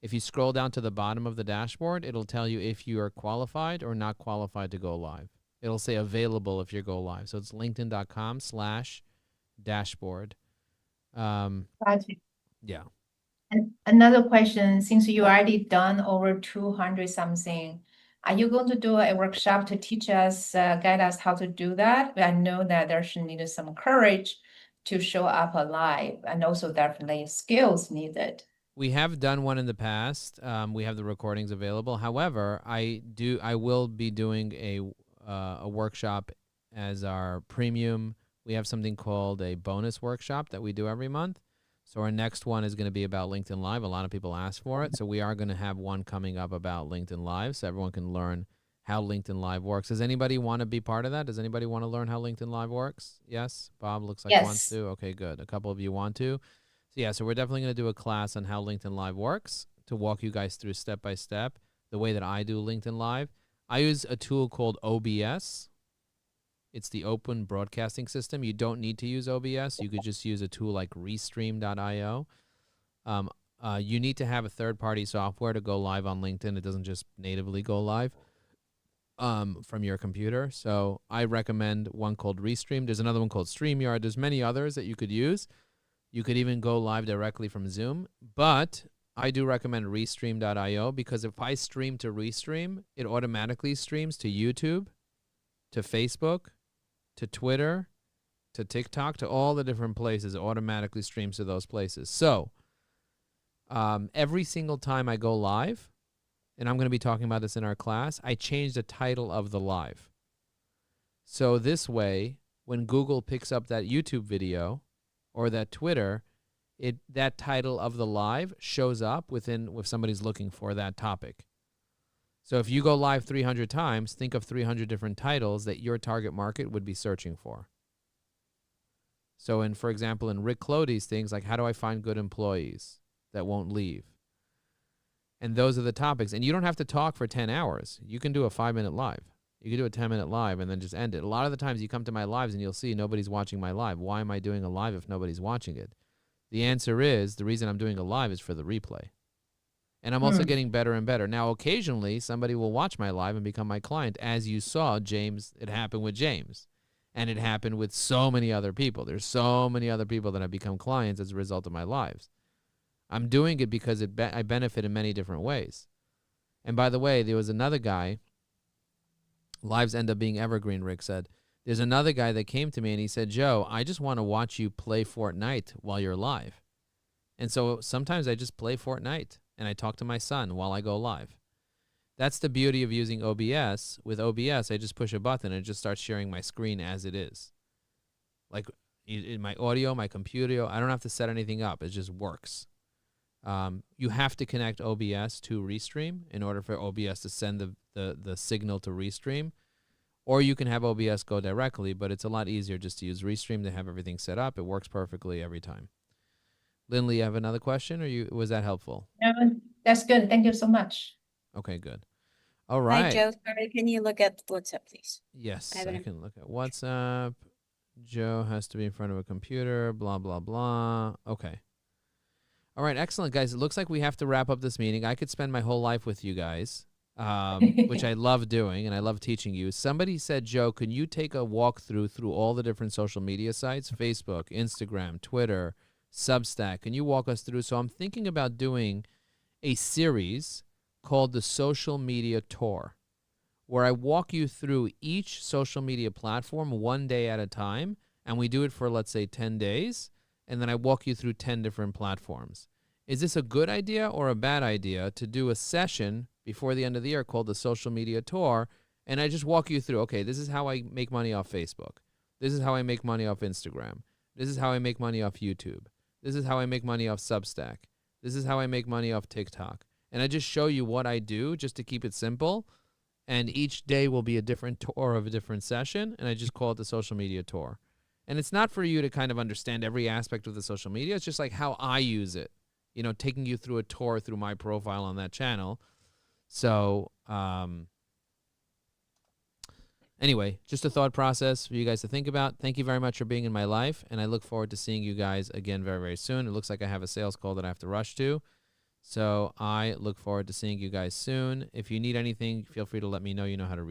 If you scroll down to the bottom of the dashboard, it'll tell you if you are qualified or not qualified to go live. It'll say available if you go live. So it's linkedin.com/dashboard. Gotcha. Yeah. And another question, since you already done over 200 something, are you going to do a workshop to teach us, guide us how to do that? I know that there should need some courage to show up alive, and also definitely skills needed. We have done one in the past. We have the recordings available. However, I will be doing a workshop as our premium. We have something called a bonus workshop that we do every month. So our next one is going to be about LinkedIn Live. A lot of people ask for it. So we are going to have one coming up about LinkedIn Live so everyone can learn how LinkedIn Live works. Does anybody want to be part of that? Does anybody want to learn how LinkedIn Live works? Yes? Bob looks like wants Yes. to. Okay, good. A couple of you want to. So yeah, so we're definitely going to do a class on how LinkedIn Live works to walk you guys through step by step the way that I do LinkedIn Live. I use a tool called OBS. It's the Open Broadcasting System. You don't need to use OBS. You could just use a tool like Restream.io. You need to have a third-party software to go live on LinkedIn. It doesn't just natively go live from your computer. So I recommend one called Restream. There's another one called StreamYard. There's many others that you could use. You could even go live directly from Zoom. But I do recommend Restream.io because if I stream to Restream, it automatically streams to YouTube, to Facebook, to Twitter, to TikTok, to all the different places. It automatically streams to those places. So every single time I go live, and I'm going to be talking about this in our class, I change the title of the live. So this way, when Google picks up that YouTube video or that Twitter, that title of the live shows up if somebody's looking for that topic. So if you go live 300 times, think of 300 different titles that your target market would be searching for. So for example, in Rick Clody's things, like how do I find good employees that won't leave? And those are the topics. And you don't have to talk for 10 hours. You can do a 5-minute live. You can do a 10-minute live and then just end it. A lot of the times you come to my lives and you'll see nobody's watching my live. Why am I doing a live if nobody's watching it? The answer is the reason I'm doing a live is for the replay. And I'm also getting better and better. Now, occasionally, somebody will watch my live and become my client. As you saw, James, it happened with James. And it happened with so many other people. There's so many other people that have become clients as a result of my lives. I'm doing it because I benefit in many different ways. And by the way, there was another guy. Lives end up being evergreen, Rick said. There's another guy that came to me and he said, Joe, I just want to watch you play Fortnite while you're live. And so sometimes I just play Fortnite. And I talk to my son while I go live. That's the beauty of using OBS. With OBS, I just push a button and it just starts sharing my screen as it is. Like in my audio, my computer, I don't have to set anything up. It just works. You have to connect OBS to Restream in order for OBS to send the signal to Restream. Or you can have OBS go directly, but it's a lot easier just to use Restream to have everything set up. It works perfectly every time. Lindley, you have another question, or was that helpful? No, that's good. Thank you so much. Okay, good. All right. Hi, Joe. Sorry, can you look at WhatsApp, please? Yes, I I can look at WhatsApp. Joe has to be in front of a computer, blah, blah, blah. Okay. All right, excellent, guys. It looks like we have to wrap up this meeting. I could spend my whole life with you guys, which I love doing, and I love teaching you. Somebody said, Joe, can you take a walkthrough through all the different social media sites, Facebook, Instagram, Twitter, Substack? Can you walk us through? So I'm thinking about doing a series called the Social Media Tour, where I walk you through each social media platform one day at a time, and we do it for, let's say, 10 days, and then I walk you through 10 different platforms. Is this a good idea or a bad idea to do a session before the end of the year called the Social Media Tour, and I just walk you through, okay, this is how I make money off Facebook. This is how I make money off Instagram. This is how I make money off YouTube. This is how I make money off Substack. This is how I make money off TikTok. And I just show you what I do just to keep it simple. And each day will be a different tour of a different session. And I just call it the Social Media Tour. And it's not for you to kind of understand every aspect of the social media. It's just like how I use it. You know, taking you through a tour through my profile on that channel. So Anyway, just a thought process for you guys to think about. Thank you very much for being in my life, and I look forward to seeing you guys again very, very soon. It looks like I have a sales call that I have to rush to, so I look forward to seeing you guys soon. If you need anything, feel free to let me know. You know how to reach